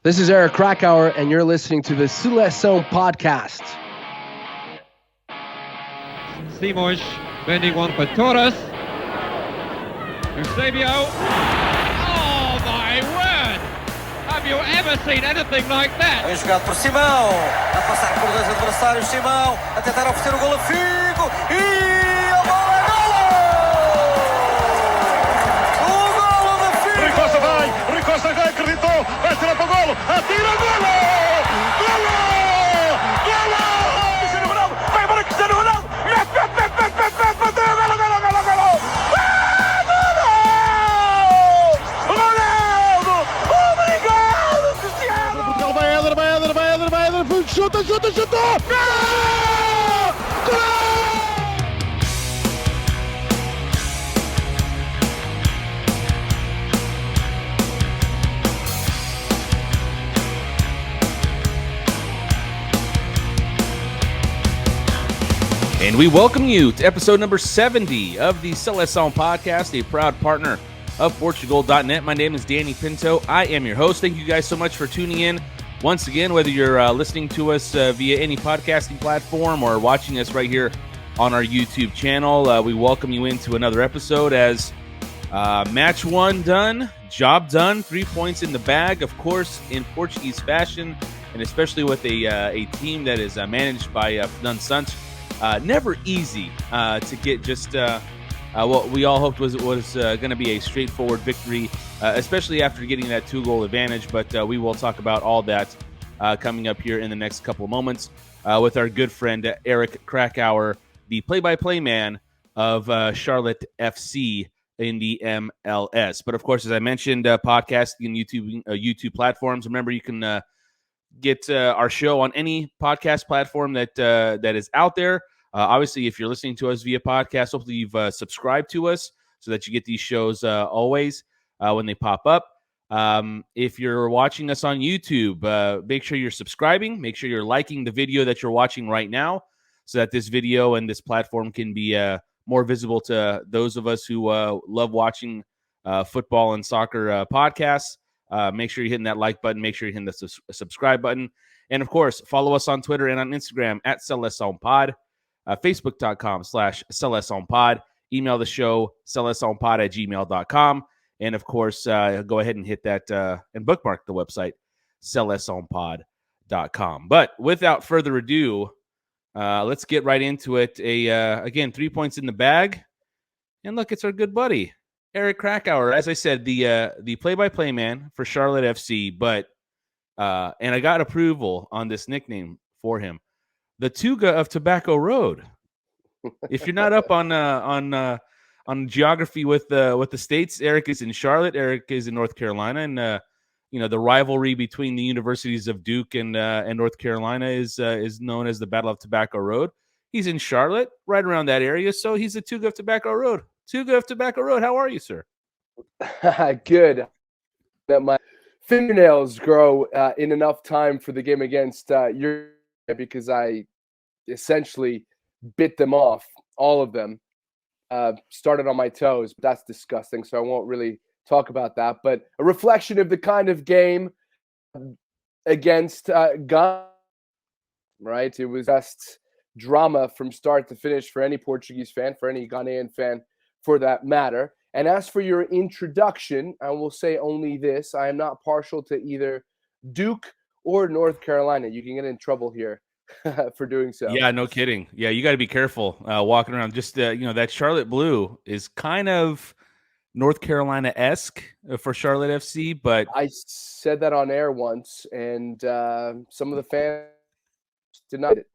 This is Eric Krakauer, and you're listening to the Seleção podcast. Simões bending one for Torres. Eusebio. Oh my word! Have you ever seen anything like that? Bem jogado por Simão, a passar por dois adversários. Simão a tentar oferecer o golo a Figo e a bola é golo! O golo de Figo! Ricosta vai, acreditou, vai tirar para o golo, atira, golo! Golo! Golo! Cristiano Ronaldo, vai embora Cristiano Ronaldo! Bateu, golo, golo, golo, golo! Chuta! Gol! And we welcome you to episode number 70 of the Seleção podcast, a proud partner of Portugal.net. My name is Danny Pinto. I am your host. Thank you guys so much for tuning in. Once again, whether you're listening to us via any podcasting platform or watching us right here on our YouTube channel, we welcome you into another episode as match one done, job done, 3 points in the bag, of course, in Portuguese fashion, and especially with a team that is managed by Fernando Santos. Never easy to get just what we all hoped was going to be a straightforward victory, especially after getting that 2-goal advantage. But we will talk about all that coming up here in the next couple of moments with our good friend Eric Krakauer, the play-by-play man of Charlotte FC in the MLS. But of course, as I mentioned, podcasting and YouTube platforms. Remember, you can get our show on any podcast platform that is out there. Obviously, if you're listening to us via podcast, hopefully you've subscribed to us so that you get these shows always when they pop up. If you're watching us on YouTube, make sure you're subscribing. Make sure you're liking the video that you're watching right now so that this video and this platform can be more visible to those of us who love watching football and soccer podcasts. Make sure you're hitting that like button. Make sure you're hitting the subscribe button. And, of course, follow us on Twitter and on Instagram at selecaopod. Facebook.com/selecaopod. Email the show, selecaopod@gmail.com. And, of course, go ahead and hit that and bookmark the website, selecaopod.com. But without further ado, let's get right into it. Again, 3 points in the bag. And look, it's our good buddy, Eric Krakauer. As I said, the play-by-play man for Charlotte FC. But and I got approval on this nickname for him. The Tuga of Tobacco Road. If you're not up on geography with the states, Eric is in Charlotte. Eric is in North Carolina, and the rivalry between the universities of Duke and North Carolina is known as the Battle of Tobacco Road. He's in Charlotte, right around that area, so he's the Tuga of Tobacco Road. Tuga of Tobacco Road, how are you, sir? Good. That my fingernails grow in enough time for the game against your. Because I essentially bit them off, all of them, started on my toes. But that's disgusting, so I won't really talk about that. But a reflection of the kind of game against Ghana, right? It was just drama from start to finish for any Portuguese fan, for any Ghanaian fan for that matter. And as for your introduction, I will say only this. I am not partial to either Duke or North Carolina. You can get in trouble here for doing so. Yeah, no kidding. Yeah, you got to be careful walking around. Just that Charlotte blue is kind of North Carolina-esque for Charlotte FC, but I said that on air once, and some of the fans denied it.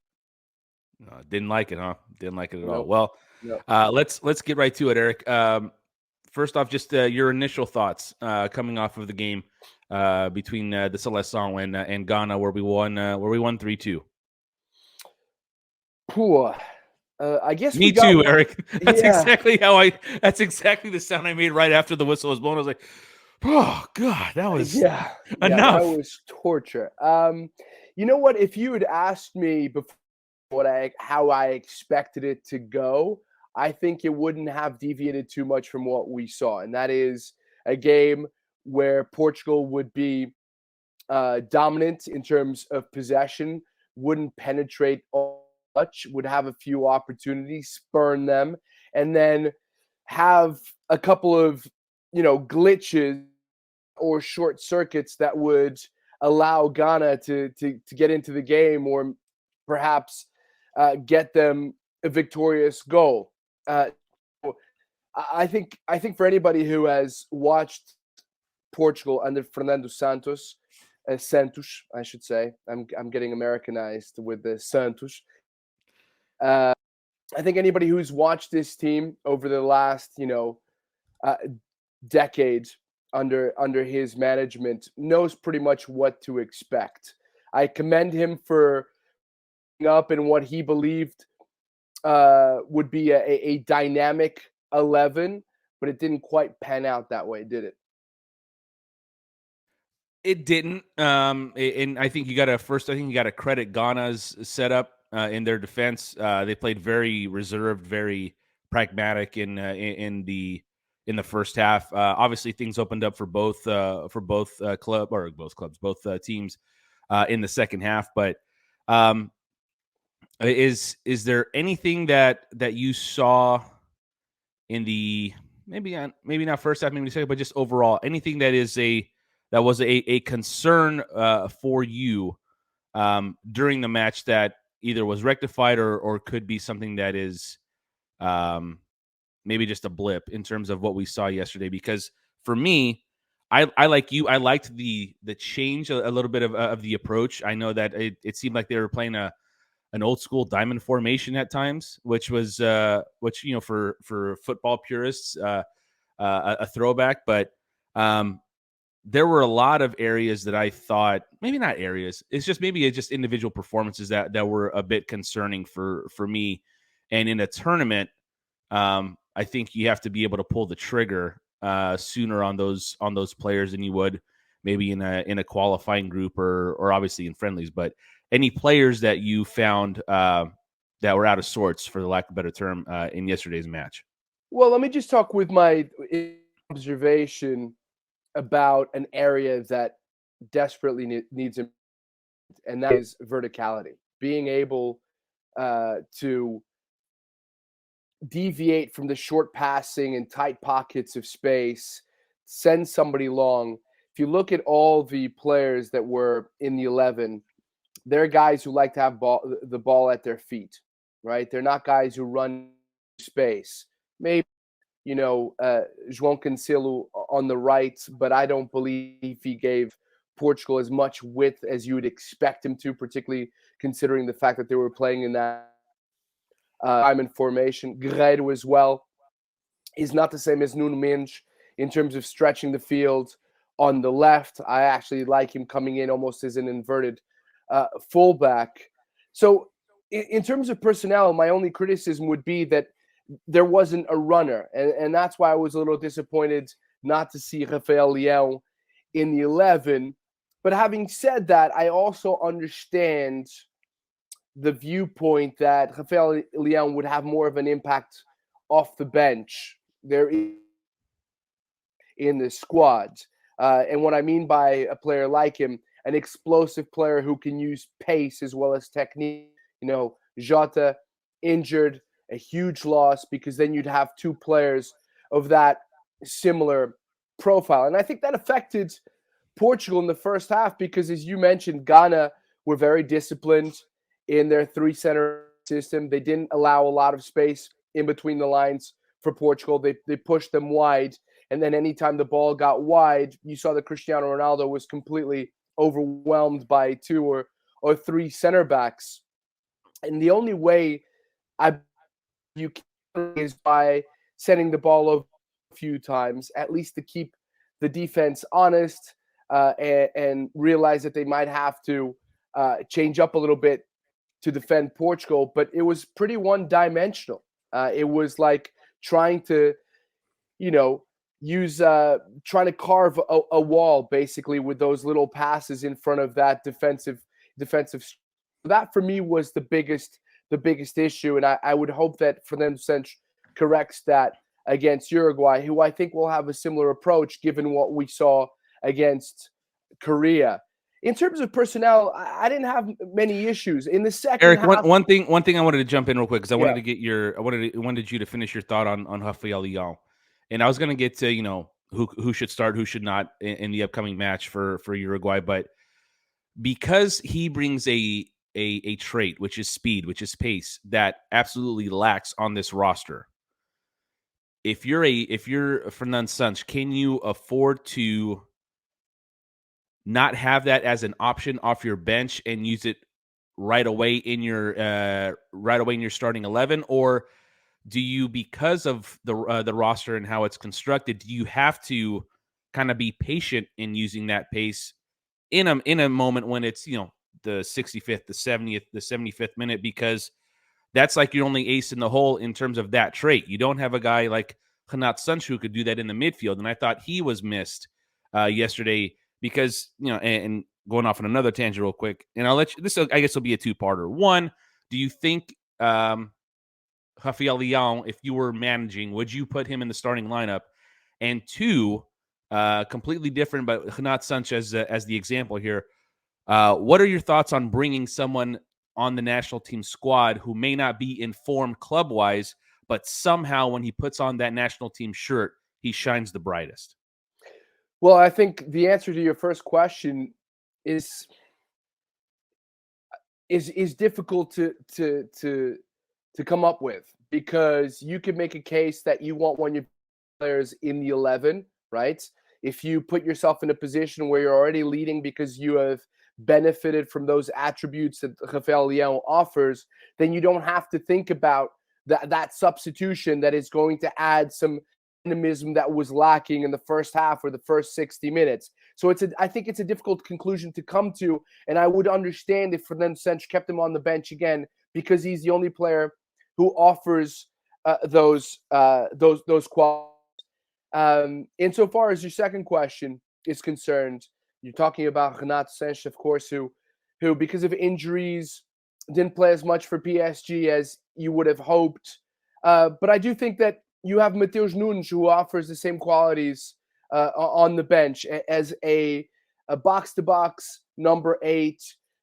Didn't like it, huh? Didn't like it at all. Nope. Well, Nope. Let's get right to it, Eric. First off, just your initial thoughts coming off of the game between the Seleção and Ghana, where we won 3-2. I guess me too, Eric. That's exactly that's exactly the sound I made right after the whistle was blown. I was like, oh God, that was enough. That was torture. You know what? If you had asked me before how I expected it to go, I think it wouldn't have deviated too much from what we saw. And that is a game where Portugal would be dominant in terms of possession, wouldn't penetrate all much, would have a few opportunities, spurn them, and then have a couple of, glitches or short circuits that would allow Ghana to get into the game, or perhaps get them a victorious goal. I think for anybody who has watched Portugal under Fernando Santos, I should say. I'm getting Americanized with the Santos. I think anybody who's watched this team over the last, decade under his management knows pretty much what to expect. I commend him for up in what he believed would be a dynamic 11, but it didn't quite pan out that way, did it? It didn't. And I think you got to credit Ghana's setup in their defense. They played very reserved, very pragmatic in the first half. Obviously, things opened up for both teams in the second half. But is there anything that you saw in the maybe not first half, maybe second, but just overall anything that was a concern for you during the match that either was rectified or could be something that is maybe just a blip in terms of what we saw yesterday? Because for me, I like you. I liked the change a little bit of the approach. I know that it seemed like they were playing an old school diamond formation at times, which was for football purists a throwback, but there were a lot of areas that I thought, maybe not areas, it's just individual performances that were a bit concerning for me. And in a tournament, I think you have to be able to pull the trigger sooner on those players than you would maybe in a qualifying group or obviously in friendlies. But any players that you found that were out of sorts, for the lack of a better term, in yesterday's match? Well, let me just talk with my observation about an area that desperately needs improvement, and that is verticality. Being able to deviate from the short passing and tight pockets of space, send somebody long. If you look at all the players that were in the 11, they're guys who like to have the ball at their feet, right? They're not guys who run space. Maybe, João Cancelo on the right, but I don't believe he gave Portugal as much width as you would expect him to, particularly considering the fact that they were playing in that diamond formation. Guerreiro as well is not the same as Nuno Mendes in terms of stretching the field on the left. I actually like him coming in almost as an inverted fullback. So in terms of personnel, my only criticism would be that there wasn't a runner. And that's why I was a little disappointed not to see Rafael Leão in the 11. But having said that, I also understand the viewpoint that Rafael Leão would have more of an impact off the bench there in the squad. And what I mean by a player like him, an explosive player who can use pace as well as technique. Jota injured, a huge loss, because then you'd have two players of that similar profile. And I think that affected Portugal in the first half because, as you mentioned, Ghana were very disciplined in their three-center system. They didn't allow a lot of space in between the lines for Portugal. They pushed them wide. And then anytime the ball got wide, you saw that Cristiano Ronaldo was completely overwhelmed by two or three center backs. And the only way you can is by sending the ball over a few times, at least to keep the defense honest and realize that they might have to change up a little bit to defend Portugal. But it was pretty one-dimensional. It was like trying to, trying to carve a wall basically with those little passes in front of that defensive. That for me was the biggest issue, and I would hope that Fernando Santos corrects that against Uruguay, who I think will have a similar approach given what we saw against Korea. in terms of personnel, I didn't have many issues in the second Eric, half. one thing I wanted to jump in real quick because I wanted Yeah. to get wanted you to finish your thought on Rafael Leão, and I was going to get to who should start, who should not in the upcoming match for Uruguay, but because he brings a trait, which is speed, which is pace, that absolutely lacks on this roster. If you're Fernand Santos, can you afford to not have that as an option off your bench and use it right away in your starting 11, or do you, because of the roster and how it's constructed, do you have to kind of be patient in using that pace in a moment when it's the 65th, the 70th, the 75th minute, because that's like your only ace in the hole in terms of that trait. You don't have a guy like Renato Sanches who could do that in the midfield, and I thought he was missed yesterday because and going off on another tangent real quick, and I'll let you. This I guess will be a two-parter. One, do you think Rafael Leão, if you were managing, would you put him in the starting lineup? And two, completely different, but Renato Sanches as the example here. What are your thoughts on bringing someone on the national team squad who may not be informed club-wise, but somehow when he puts on that national team shirt, he shines the brightest? Well, I think the answer to your first question is difficult to come up with, because you could make a case that you want one of your players in the 11, right? If you put yourself in a position where you're already leading because you have benefited from those attributes that Rafael Leão offers, then you don't have to think about that substitution that is going to add some dynamism that was lacking in the first half or the first 60 minutes. So I think it's a difficult conclusion to come to, and I would understand if Fernando Sanches kept him on the bench again, because he's the only player who offers those qualities. Insofar as your second question is concerned, you're talking about Renato Sanches, of course, who because of injuries didn't play as much for PSG as you would have hoped. But I do think that you have Mateus Nunes, who offers the same qualities on the bench as a box-to-box number 8,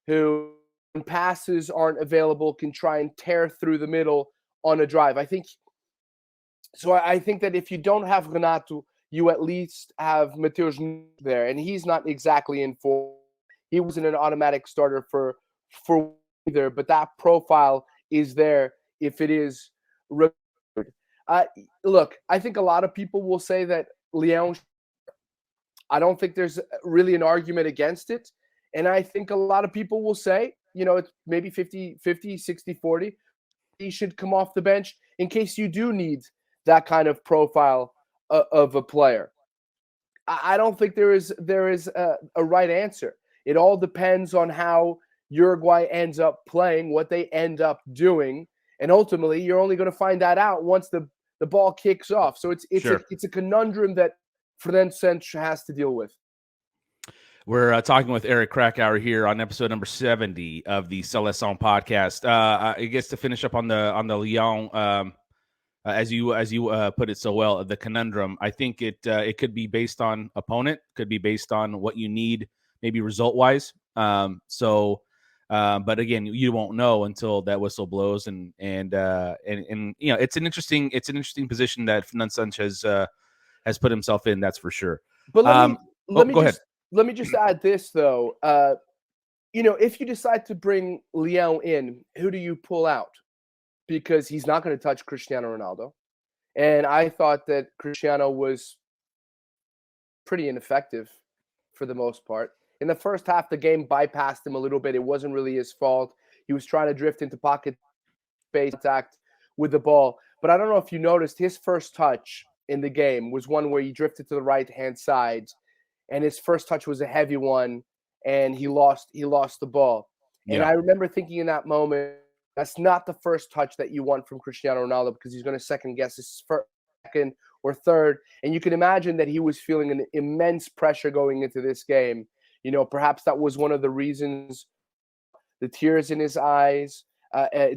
who, when passes aren't available, can try and tear through the middle on a drive. I think that if you don't have Renato, you at least have Mateus Nunes there, and he's not exactly in form. He wasn't an automatic starter for either, but that profile is there if it is required. Look, I think a lot of people will say that Leão. I don't think there's really an argument against it. And I think a lot of people will say, it's maybe 50, 60, 40. He should come off the bench in case you do need that kind of profile of a player. I don't think there is a right answer. It all depends on how Uruguay ends up playing, what they end up doing. And ultimately, you're only going to find that out once the ball kicks off. So it's a conundrum that Fernando Sanches has to deal with. We're talking with Eric Krakauer here on episode number 70 of the Seleção podcast. I guess to finish up on the Leão, as you put it so well, the conundrum. I think it could be based on opponent, could be based on what you need, maybe result wise. But again, you won't know until that whistle blows, and it's an interesting position that Fernando Sanches has put himself in. That's for sure. But go ahead. Let me just add this though. If you decide to bring Leão in, who do you pull out? Because he's not going to touch Cristiano Ronaldo, and I thought that Cristiano was pretty ineffective for the most part. In the first half, the game bypassed him a little bit. It wasn't really his fault. He was trying to drift into pocket space, contact with the ball. But I don't know if you noticed, his first touch in the game was one where he drifted to the right-hand side, and his first touch was a heavy one, and he lost the ball. Yeah. And I remember thinking in that moment, that's not the first touch that you want from Cristiano Ronaldo, because he's going to second-guess his second or third. And you can imagine that he was feeling an immense pressure going into this game. Perhaps that was one of the reasons, the tears in his eyes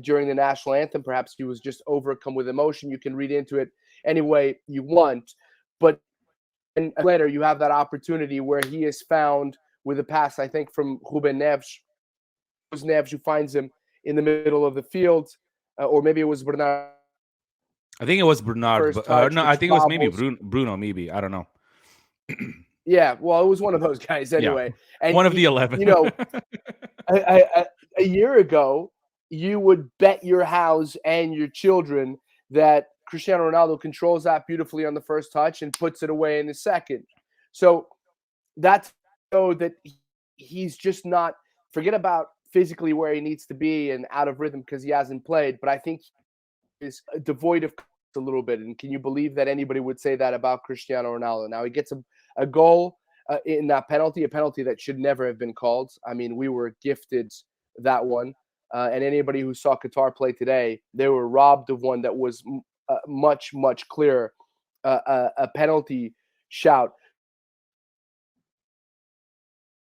during the national anthem. Perhaps he was just overcome with emotion. You can read into it any way you want. But later you have that opportunity where he has found with a pass, I think, from Ruben Neves. It was Neves who finds him in the middle of the field, or maybe it was Bernard. I think it was Bernard. First But, touch, no, I which think it was maybe bobbles. Bruno. Maybe, I don't know. Yeah, well, it was one of those guys anyway. And One of the 11. You know, a year ago, you would bet your house and your children that Cristiano Ronaldo controls that beautifully on the first touch and puts it away in the second. So that's so that he's just not, forget about physically where he needs to be and out of rhythm because he hasn't played, but I think he's devoid of a little bit. And can you believe that anybody would say that about Cristiano Ronaldo? Now he gets a goal in that penalty, a penalty that should never have been called. I mean, we were gifted that one. And anybody who saw Qatar play today, they were robbed of one that was much, much clearer, a penalty shout.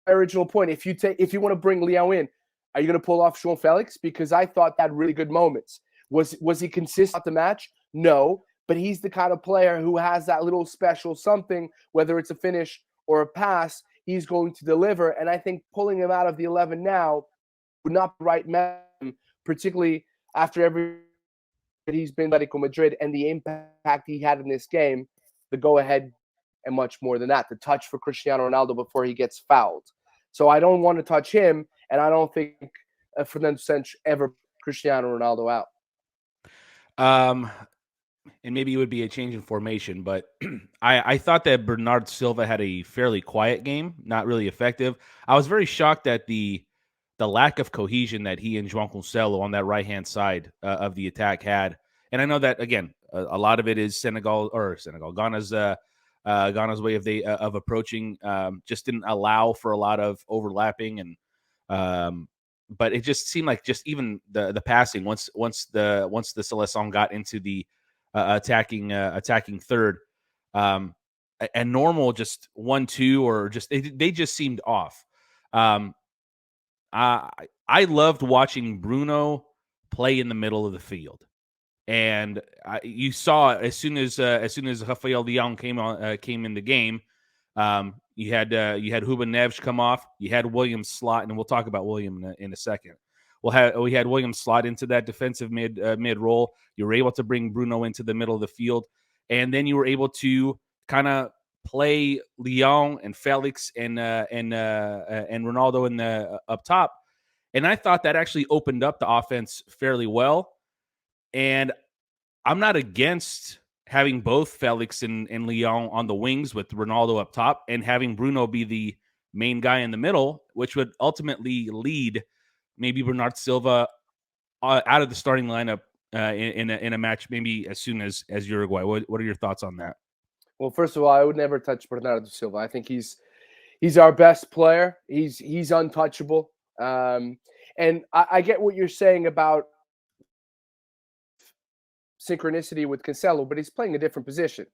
My original point, if you want to bring Leo in, are you going to pull off João Felix? Because I thought that really good moments. Was he consistent at the match? No, but he's the kind of player who has that little special something, whether it's a finish or a pass, he's going to deliver. And I think pulling him out of the 11 now would not be right man, particularly after every he's been at Atletico Madrid and the impact he had in this game, the go-ahead, and much more than that, the touch for Cristiano Ronaldo before he gets fouled. So I don't want to touch him, and I don't think Fernando Santos ever Cristiano Ronaldo out. And maybe it would be a change in formation, but I thought that Bernard Silva had a fairly quiet game, not really effective. I was very shocked at the lack of cohesion that he and João Cancelo on that right-hand side of the attack had. And I know that, again, a lot of it is Ghana's way of approaching, just didn't allow for a lot of overlapping, and but it just seemed like just even the passing once the Seleção got into the attacking third, and normal just 1-2 or just they just seemed off. I loved watching Bruno play in the middle of the field, and you saw as soon as Rafael Leão came in the game, you had Ruben Neves come off, you had William slot, and we'll talk about William in a second. We had William slot into that defensive mid role. You were able to bring Bruno into the middle of the field, and then you were able to kind of play Leão and Felix and Ronaldo in the up top. And I thought that actually opened up the offense fairly well. And I'm not against having both Felix and Leão on the wings with Ronaldo up top and having Bruno be the main guy in the middle, which would ultimately lead maybe Bernard Silva out of the starting lineup in a match maybe as soon as Uruguay. What are your thoughts on that? Well, first of all, I would never touch Bernardo Silva. I think he's our best player. He's untouchable. And I get what you're saying about synchronicity with Cancelo, but he's playing a different position.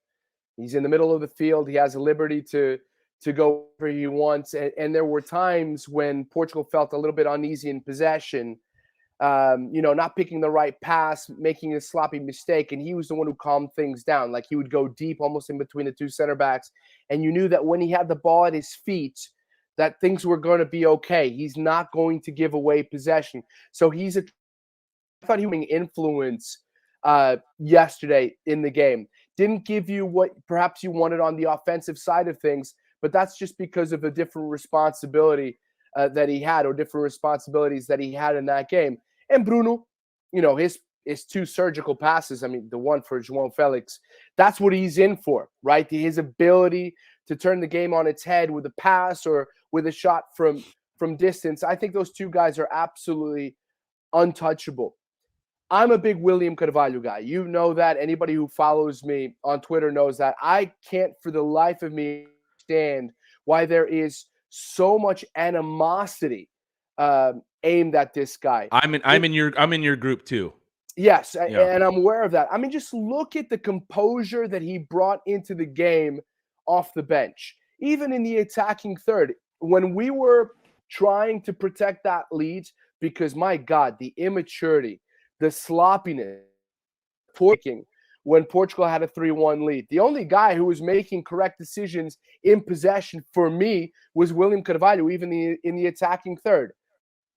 He's in the middle of the field. He has a liberty to go where he wants. And there were times when Portugal felt a little bit uneasy in possession, not picking the right pass, making a sloppy mistake. And he was the one who calmed things down. Like he would go deep almost in between the two center backs. And you knew that when he had the ball at his feet, that things were going to be okay. He's not going to give away possession. So I thought he was influence yesterday in the game. Didn't give you what perhaps you wanted on the offensive side of things, but that's just because of a different responsibility that he had, or different responsibilities that he had in that game. And Bruno, his two surgical passes, I mean, the one for João Felix, that's what he's in for, right? His ability to turn the game on its head with a pass or with a shot from distance. I think those two guys are absolutely untouchable. I'm a big William Carvalho guy. You know that. Anybody who follows me on Twitter knows that. I can't for the life of me understand why there is so much animosity aimed at this guy. I'm in your group too. Yes, yeah. And I'm aware of that. I mean, just look at the composure that he brought into the game off the bench. Even in the attacking third, when we were trying to protect that lead, because my God, the immaturity, the sloppiness, when Portugal had a 3-1 lead. The only guy who was making correct decisions in possession for me was William Carvalho, even in the attacking third.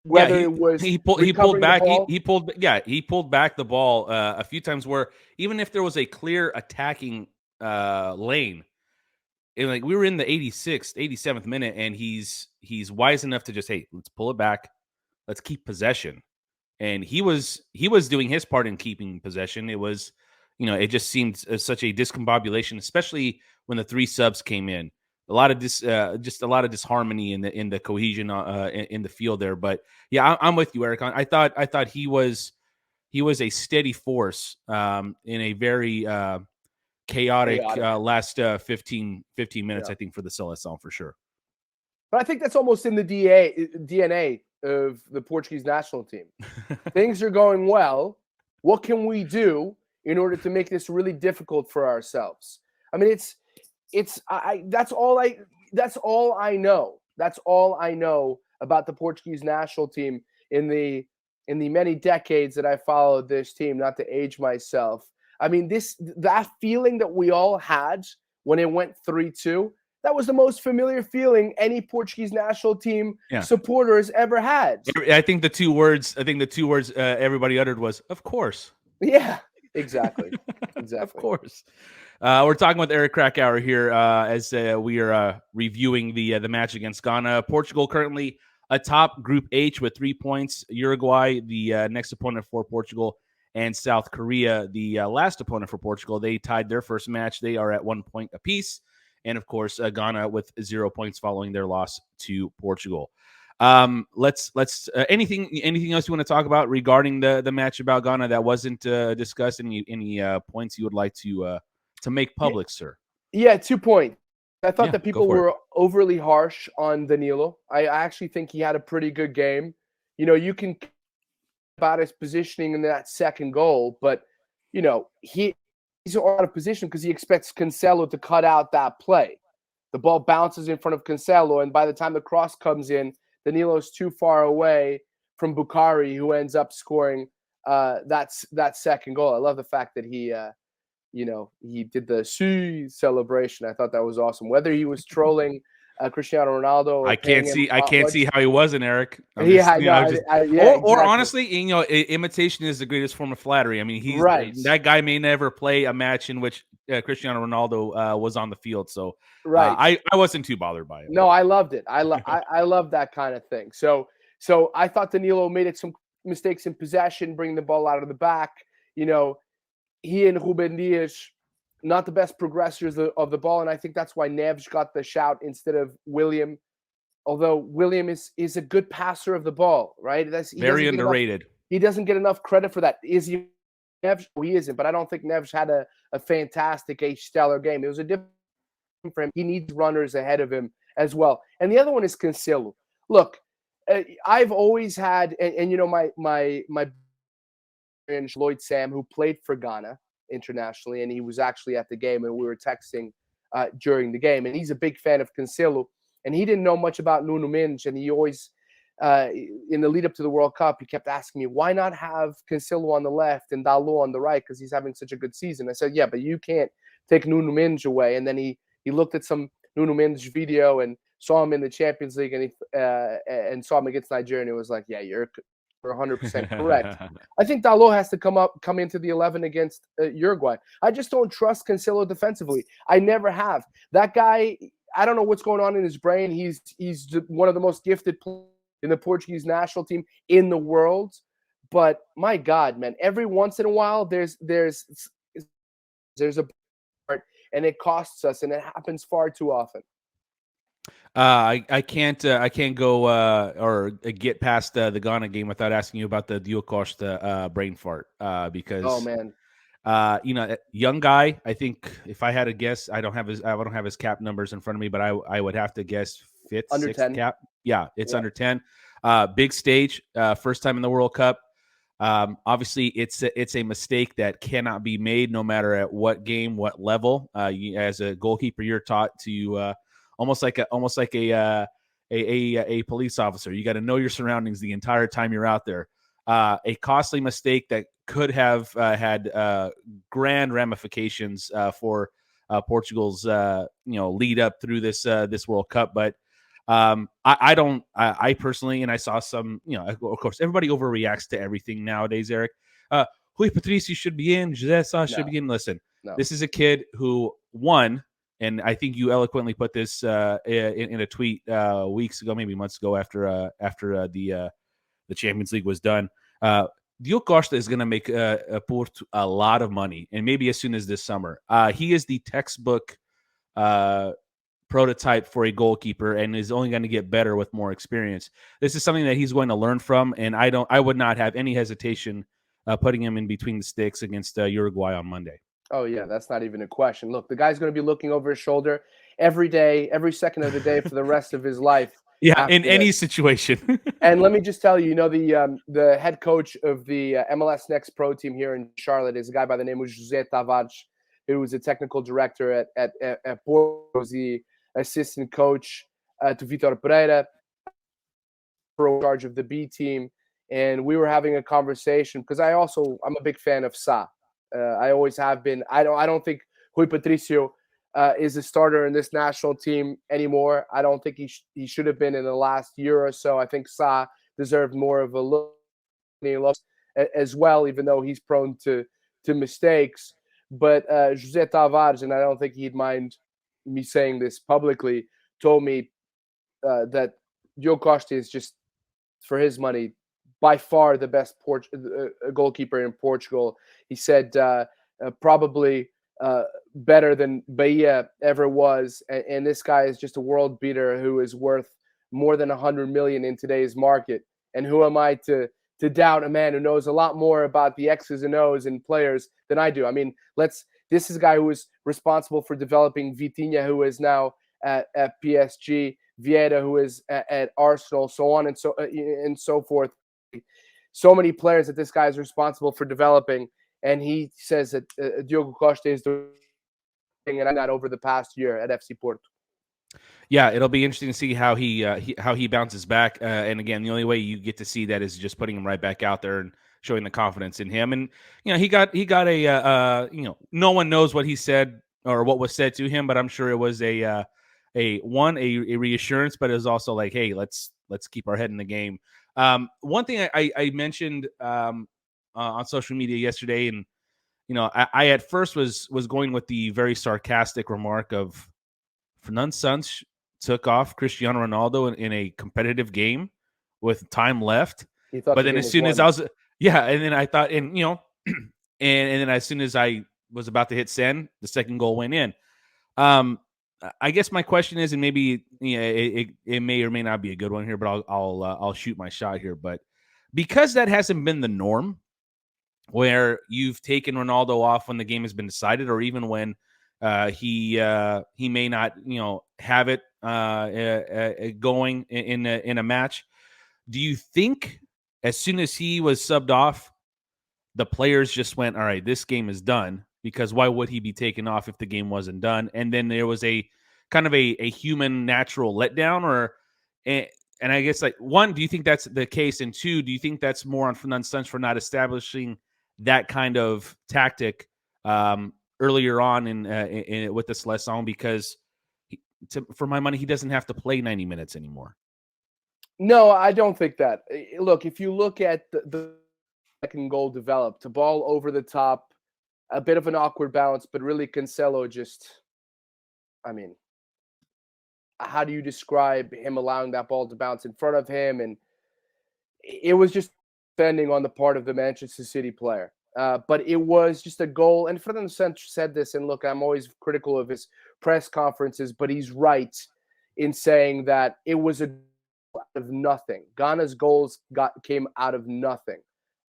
Whether it was he pulled back he pulled back the ball a few times where even if there was a clear attacking lane, and like we were in the 86th, 87th minute, and he's wise enough to just, hey, let's pull it back, let's keep possession. And he was doing his part in keeping possession. It was, it just seemed such a discombobulation, especially when the 3 subs came in. A lot of just a lot of disharmony in the cohesion in the field there. But yeah, I'm with you, Eric. I thought he was a steady force in a very chaotic last 15 minutes. I think for the Seleção for sure. But I think that's almost in the DNA of the Portuguese national team. Things are going well. What can we do in order to make this really difficult for ourselves? I mean, that's all I know. That's all I know about the Portuguese national team in the many decades that I followed this team, not to age myself. I mean, that feeling that we all had when it went 3-2, that was the most familiar feeling any Portuguese national team supporters ever had. I think the two words everybody uttered was, of course. Yeah, exactly. Of course. We're talking with Eric Krakauer here as we are reviewing the match against Ghana. Portugal currently atop Group H with 3 points. Uruguay, the next opponent for Portugal, and South Korea, the last opponent for Portugal. They tied their first match. They are at 1 point apiece. And, of course, Ghana with 0 points following their loss to Portugal. Let's anything else you want to talk about regarding the match about Ghana that wasn't discussed? Any points you would like to make public, sir? Yeah, 2 points. I thought that people were overly harsh on Danilo. I actually think he had a pretty good game. You can about his positioning in that second goal, but he's out of position because he expects Cancelo to cut out that play. The ball bounces in front of Cancelo, and by the time the cross comes in, Danilo's too far away from Bukhari, who ends up scoring that second goal. I love the fact that he did the celebration. I thought that was awesome. Whether he was trolling Cristiano Ronaldo, or I can't see how he wasn't, Eric. Or honestly, imitation is the greatest form of flattery. I mean, he's right. That guy may never play a match in which Cristiano Ronaldo was on the field. So I wasn't too bothered by it. No, I loved it. I love that kind of thing. So I thought Danilo made some mistakes in possession, bringing the ball out of the back. He and Ruben Dias, not the best progressors of the ball, and I think that's why Neves got the shout instead of William. Although William is a good passer of the ball, right? He very underrated. He doesn't get enough credit for that. Is he Neves? No, he isn't, but I don't think Neves had a fantastic, stellar game. It was a different for him. He needs runners ahead of him as well. And the other one is Cancelo. Look, I've always had, and my Lloyd Sam, who played for Ghana internationally, and he was actually at the game, and we were texting during the game, and he's a big fan of Cancelo, and he didn't know much about Nuno Mendes, and he always in the lead up to the World Cup, he kept asking me, why not have Cancelo on the left and Dalot on the right, because he's having such a good season. I said, yeah, but you can't take Nuno Mendes away. And then he looked at some Nuno Mendes video and saw him in the Champions League, and saw him against Nigeria, and it was like, yeah, you're 100% correct. I think Dalot has to come into the 11 against Uruguay. I just don't trust Cancelo defensively. I never have. That guy, I don't know what's going on in his brain. He's one of the most gifted players in the Portuguese national team in the world. But my God, man, every once in a while there's a part, and it costs us, and it happens far too often. I can't go or get past the Ghana game without asking you about the Diogo Costa brain fart because young guy. I think if I had to guess, I don't have his cap numbers in front of me, but I would have to guess fifth, under sixth 10 cap. Yeah, it's under 10. Big stage, first time in the World Cup. Obviously, it's a mistake that cannot be made, no matter at what game, what level. As a goalkeeper, you're taught to almost like a police officer. You got to know your surroundings the entire time you're out there. a costly mistake that could have had grand ramifications for Portugal's lead up through this World Cup. But I personally, and I saw some, of course, everybody overreacts to everything nowadays, Eric. Rui Patricio should be in, José Sá should be in. Listen, this is a kid who won, and I think you eloquently put this in a tweet weeks ago, maybe months ago, after the Champions League was done. Diogo Costa is going to make Porto a lot of money, and maybe as soon as this summer. He is the textbook prototype for a goalkeeper, and is only going to get better with more experience. This is something that he's going to learn from, and I would not have any hesitation putting him in between the sticks against Uruguay on Monday. Oh, yeah, that's not even a question. Look, the guy's going to be looking over his shoulder every day, every second of the day for the rest of his life. Yeah, in any situation. And let me just tell you, the head coach of the MLS Next Pro team here in Charlotte is a guy by the name of José Tavares, who was a technical director at Porto, the assistant coach to Vitor Pereira, in charge of the B team. And we were having a conversation because I'm a big fan of Sá. I always have been. I don't think Rui Patricio is a starter in this national team anymore. I don't think he should have been in the last year or so. I think Sá deserved more of a look as well, even though he's prone to mistakes. But José Tavares, and I don't think he'd mind me saying this publicly, told me that Diogo Costa is just, for his money, by far the best goalkeeper in Portugal. He said probably better than Bahia ever was. And this guy is just a world beater who is worth more than 100 million in today's market. And who am I to doubt a man who knows a lot more about the X's and O's and players than I do? I mean, this is a guy who is responsible for developing Vitinha, who is now at PSG, Vieira, who is at Arsenal, so on and so forth. So many players that this guy is responsible for developing, and he says that Diogo Costa is doing that over the past year at FC Porto. Yeah, it'll be interesting to see how he bounces back. And again, the only way you get to see that is just putting him right back out there and showing the confidence in him. And he got a no one knows what he said or what was said to him, but I'm sure it was a reassurance, but it was also like, hey, let's keep our head in the game. One thing I mentioned on social media yesterday, and I at first was going with the very sarcastic remark of Fernando Santos took off Cristiano Ronaldo in a competitive game with time left. But then as soon as I was, and then I thought, and and then as soon as I was about to hit send, the second goal went in. I guess my question is, and maybe it may or may not be a good one here, but I'll shoot my shot here. But because that hasn't been the norm, where you've taken Ronaldo off when the game has been decided, or even when he may not have it going in a match, do you think as soon as he was subbed off, the players just went, all right, this game is done? Because why would he be taken off if the game wasn't done? And then there was a kind of a human natural letdown, and I guess, like, one, do you think that's the case? And two, do you think that's more on Fernando Santos for not establishing that kind of tactic earlier on in with the Seleção? Because for my money, he doesn't have to play 90 minutes anymore. No, I don't think that. Look, if you look at the second goal developed, a ball over the top, a bit of an awkward bounce, but really Cancelo just, I mean, how do you describe him allowing that ball to bounce in front of him? And it was just defending on the part of the Manchester City player. But it was just a goal. And Fernando Santos said this, and look, I'm always critical of his press conferences, but he's right in saying that it was a goal out of nothing. Ghana's goals came out of nothing.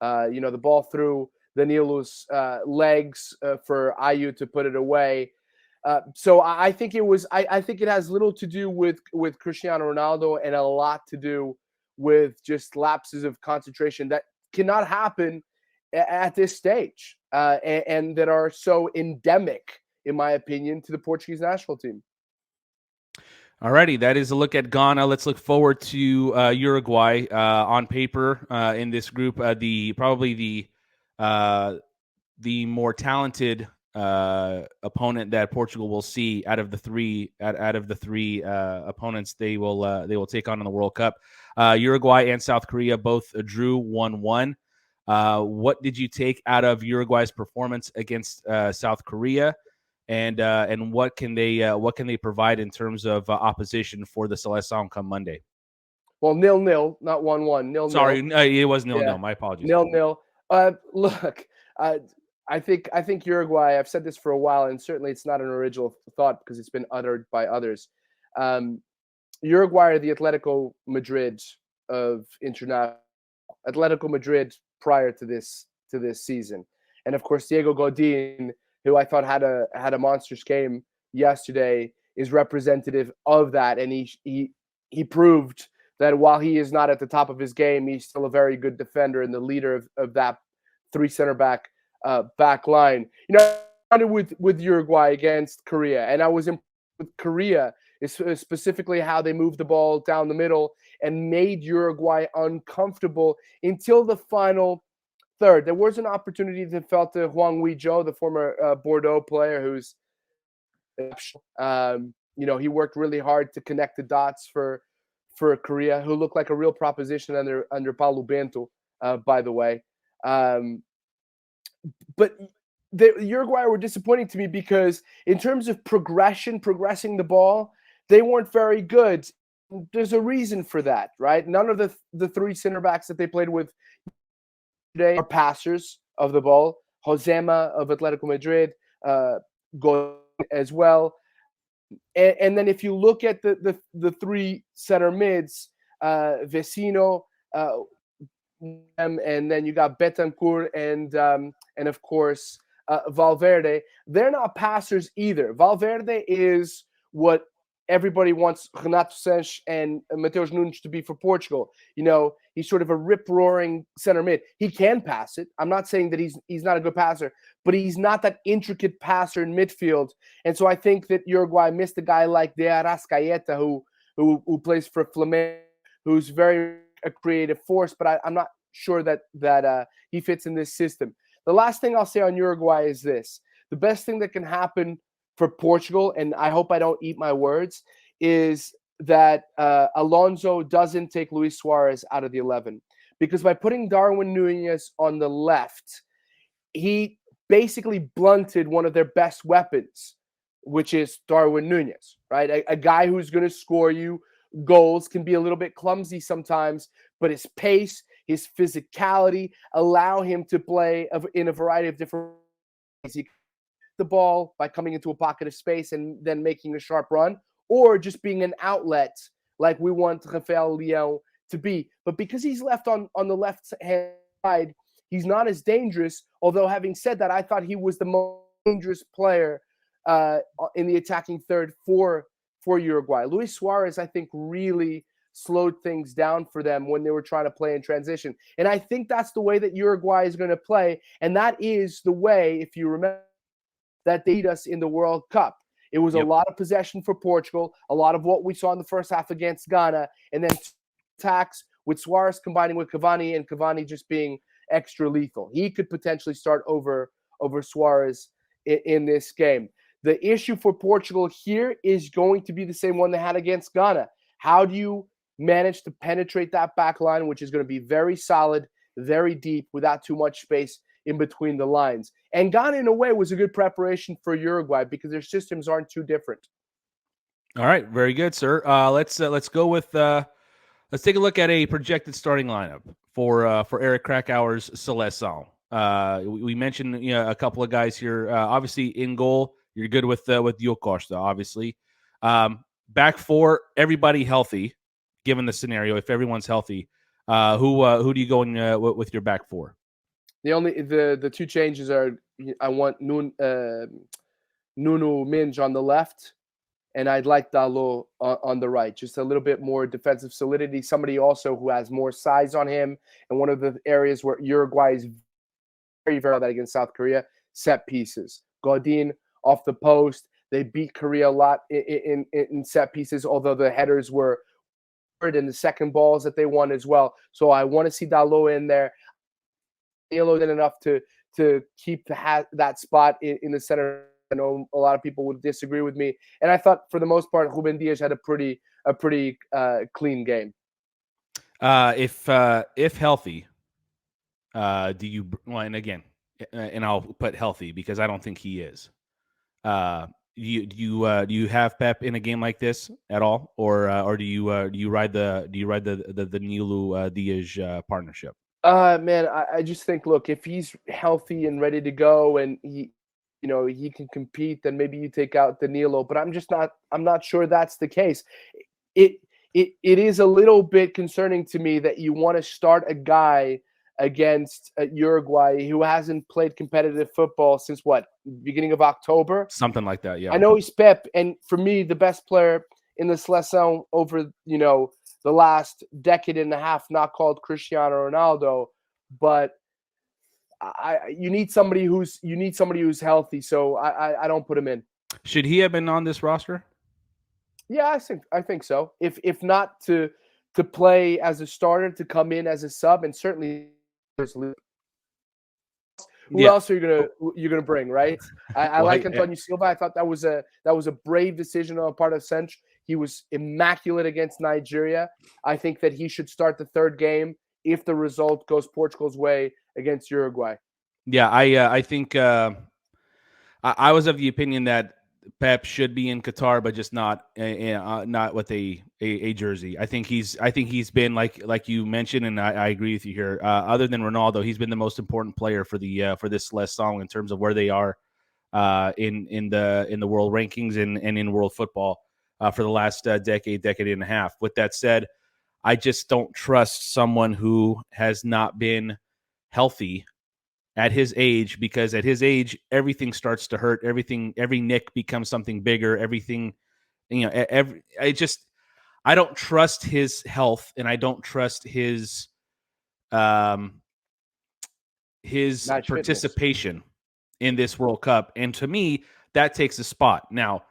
The ball through Danilo's legs for Ayew to put it away. So I think it was. I think it has little to do with Cristiano Ronaldo and a lot to do with just lapses of concentration that cannot happen at this stage, and that are so endemic, in my opinion, to the Portuguese national team. Alrighty, that is a look at Ghana. Let's look forward to Uruguay on paper in this group. Probably the more talented opponent that Portugal will see out of the three opponents they will take on in the World Cup. Uruguay and South Korea both drew 1-1. What did you take out of Uruguay's performance against South Korea? And what can they provide in terms of opposition for the Seleção come Monday? Well, 0-0, not 1-1. 0-0. Sorry, it was 0-0. Yeah. My apologies. 0-0. Look, I think Uruguay. I've said this for a while, and certainly it's not an original thought because it's been uttered by others. Uruguay are the Atletico Madrid of international. Atletico Madrid prior to this season, and of course Diego Godin, who I thought had a monstrous game yesterday, is representative of that. And he proved that while he is not at the top of his game, he's still a very good defender and the leader of that three center back line. You know, I started with Uruguay against Korea, and I was impressed with Korea, specifically how they moved the ball down the middle and made Uruguay uncomfortable until the final third. There was an opportunity that fell to Hwang Wee-jo, the former Bordeaux player, who's, he worked really hard to connect the dots for Korea, who looked like a real proposition under Paulo Bento, by the way. But the Uruguay were disappointing to me because in terms of progressing the ball, they weren't very good. There's a reason for that, right? None of the three center backs that they played with today are passers of the ball. Josema of Atletico Madrid, go as well. And then if you look at the three center mids, Vecino, and then you got Betancourt and of course Valverde. They're not passers either. Valverde is what everybody wants Renato Sanches and Mateus Nunes to be for Portugal. You know, he's sort of a rip-roaring center mid. He can pass it. I'm not saying that he's not a good passer, but he's not that intricate passer in midfield. And so I think that Uruguay missed a guy like De Arrascaeta, who plays for Flamengo, who's very a creative force, but I'm not sure that he fits in this system. The last thing I'll say on Uruguay is this. The best thing that can happen for Portugal, and I hope I don't eat my words, is that Alonso doesn't take Luis Suarez out of the 11. Because by putting Darwin Núñez on the left, he basically blunted one of their best weapons, which is Darwin Núñez, right? A guy who's going to score you goals, can be a little bit clumsy sometimes, but his pace, his physicality allow him to play in a variety of different ways. He the ball by coming into a pocket of space and then making a sharp run, or just being an outlet like we want Rafael Leão to be. But because he's left on the left hand side, he's not as dangerous. Although having said that, I thought he was the most dangerous player in the attacking third for Uruguay. Luis Suarez, I think, really slowed things down for them when they were trying to play in transition. And I think that's the way that Uruguay is going to play. And that is the way, if you remember, that they beat us in the World Cup. It was a lot of possession for Portugal, a lot of what we saw in the first half against Ghana, and then attacks with Suarez combining with Cavani, and Cavani just being extra lethal. He could potentially start over Suarez in this game. The issue for Portugal here is going to be the same one they had against Ghana. How do you manage to penetrate that back line, which is going to be very solid, very deep, without too much space in between the lines? And Ghana, in a way, was a good preparation for Uruguay because their systems aren't too different. All right, very good, sir. Let's go with let's take a look at a projected starting lineup for Eric Krakauer's Seleção. We mentioned a couple of guys here. Obviously, in goal, you're good with Diogo Costa. Obviously, back four, everybody healthy. Given the scenario, if everyone's healthy, who do you go in with your back four? The two changes are I want Nuno Mendes on the left, and I'd like Dalot on the right. Just a little bit more defensive solidity. Somebody also who has more size on him. And one of the areas where Uruguay is very, very bad against South Korea, set pieces. Godin off the post. They beat Korea a lot in set pieces, although the headers were in the second balls that they won as well. So I want to see Dalot in there. Danilo did enough to keep that spot in the center. I know a lot of people would disagree with me, and I thought for the most part, Ruben Dias had a pretty clean game. If healthy, do you? Well, and again, and I'll put healthy because I don't think he is. Do you have Pep in a game like this at all, or do you ride the Nilu Dias partnership? Man, I just think, look, if he's healthy and ready to go, and he can compete, then maybe you take out Danilo. But I'm not sure that's the case. It is a little bit concerning to me that you want to start a guy against Uruguay who hasn't played competitive football since beginning of October, something like that. Yeah, I know he's Pep, and for me, the best player in the Seleção over the last decade and a half, not called Cristiano Ronaldo, but you need somebody who's healthy. So I don't put him in. Should he have been on this roster? Yeah, I think so. If not to play as a starter, to come in as a sub, and certainly who else are you gonna bring, right? I like Antonio Silva. I thought that was a brave decision on the part of Sench. He was immaculate against Nigeria. I think that he should start the third game if the result goes Portugal's way against Uruguay. Yeah, I think I was of the opinion that Pep should be in Qatar, but just not with a jersey. I think he's been like you mentioned, and I agree with you here. Other than Ronaldo, he's been the most important player for this Seleção in terms of where they are in the world rankings and in world football for the last decade and a half. With that said, I just don't trust someone who has not been healthy at his age, because at his age, everything starts to hurt. Every nick becomes something bigger. Everything, I don't trust his health, and I don't trust his participation in this World Cup. And to me, that takes a spot. Now,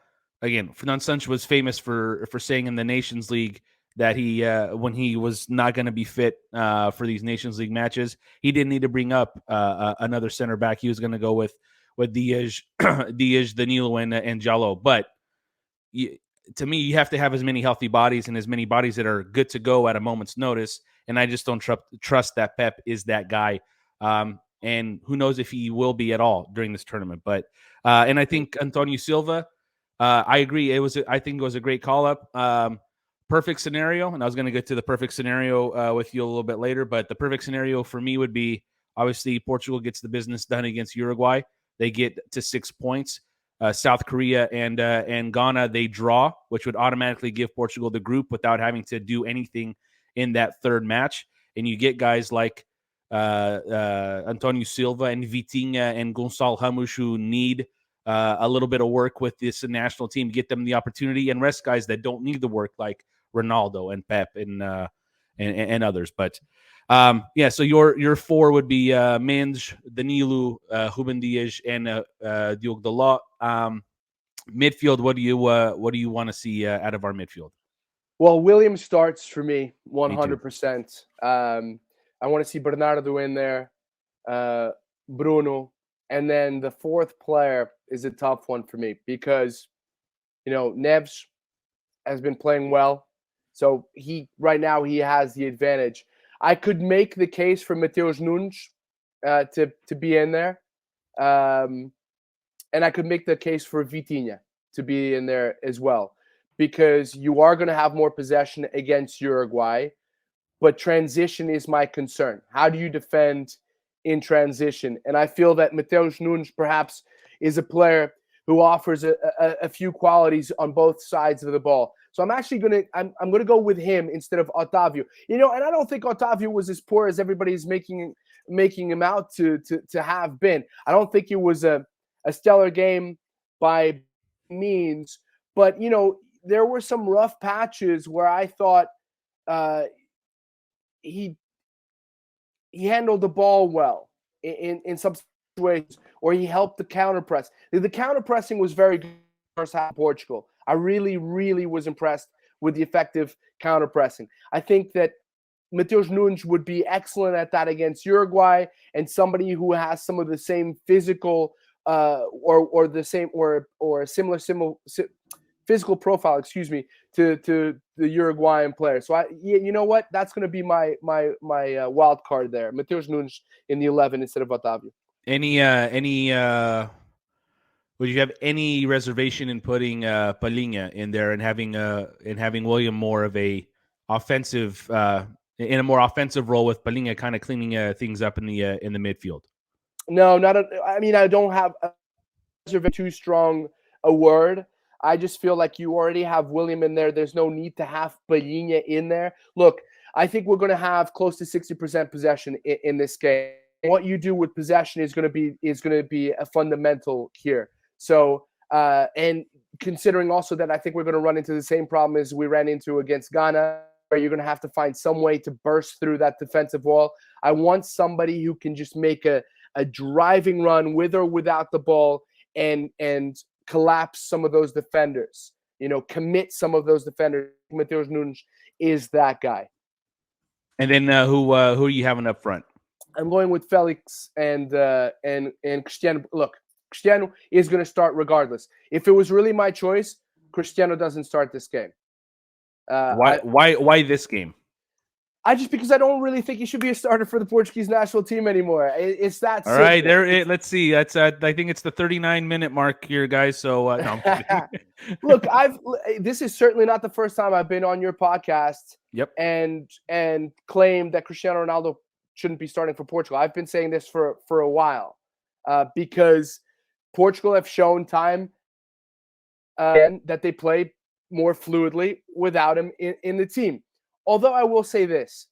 again, Fernando Santos was famous for saying in the Nations League that he, when he was not going to be fit for these Nations League matches, he didn't need to bring up another center back. He was going to go with Dias, Danilo, and Jallo. But to me, you have to have as many healthy bodies and as many bodies that are good to go at a moment's notice. And I just don't trust that Pep is that guy. And who knows if he will be at all during this tournament. But and I think Antonio Silva, I agree. I think it was a great call up. Perfect scenario, and I was going to get to the perfect scenario with you a little bit later, but the perfect scenario for me would be, obviously, Portugal gets the business done against Uruguay. They get to 6 points. South Korea and Ghana, they draw, which would automatically give Portugal the group without having to do anything in that third match. And you get guys like Antonio Silva and Vitinha and Gonçalo Ramos who need a little bit of work with this national team to get them the opportunity, and rest guys that don't need the work, like Ronaldo and Pep and others. But so your four would be Mendes, Danilo, Ruben Dias, and Diogo Dalot. Midfield, what do you want to see out of our midfield? Well, William starts for me 100%. I want to see Bernardo in there, Bruno, and then the fourth player is a tough one for me because Neves has been playing well. So right now he has the advantage. I could make the case for Mateus Nunes to be in there. And I could make the case for Vitinha to be in there as well. Because you are going to have more possession against Uruguay. But transition is my concern. How do you defend in transition? And I feel that Mateus Nunes perhaps is a player who offers a few qualities on both sides of the ball. So I'm actually I'm gonna go with him instead of Otavio. And I don't think Otavio was as poor as everybody's making him out to have been. I don't think it was a stellar game by means, but there were some rough patches where I thought he handled the ball well in some situations, or he helped the counter press. The counter pressing was very good first half of Portugal. I really, really was impressed with the effective counter pressing. I think that Mateus Nunes would be excellent at that against Uruguay, and somebody who has some of the same physical or the same or a similar physical profile, excuse me, to the Uruguayan player. So you know what? That's going to be my wild card there. Mateus Nunes in the 11 instead of Otavio. Would you have any reservation in putting Palhinha in there and having William more of a offensive in a more offensive role with Palhinha kind of cleaning things up in the midfield? No, I don't have too strong a word. I just feel like you already have William in there. There's no need to have Palhinha in there. Look, I think we're going to have close to 60% possession in this game. What you do with possession is going to be a fundamental here. So, and considering also that I think we're going to run into the same problem as we ran into against Ghana, where you're going to have to find some way to burst through that defensive wall. I want somebody who can just make a driving run with or without the ball and collapse some of those defenders, commit some of those defenders. Mateus Nunes is that guy. And then who are you having up front? I'm going with Felix and Cristiano. Look, Cristiano is going to start regardless. If it was really my choice, Cristiano doesn't start this game. Why this game? Because I don't really think he should be a starter for the Portuguese national team anymore. It's that all right. There. Let's see. That's I think it's the 39-minute mark here, guys. So no, look, this is certainly not the first time I've been on your podcast. Yep. And claimed that Cristiano Ronaldo shouldn't be starting for Portugal. I've been saying this for a while because Portugal have shown time that they play more fluidly without him in the team. Although I will say this,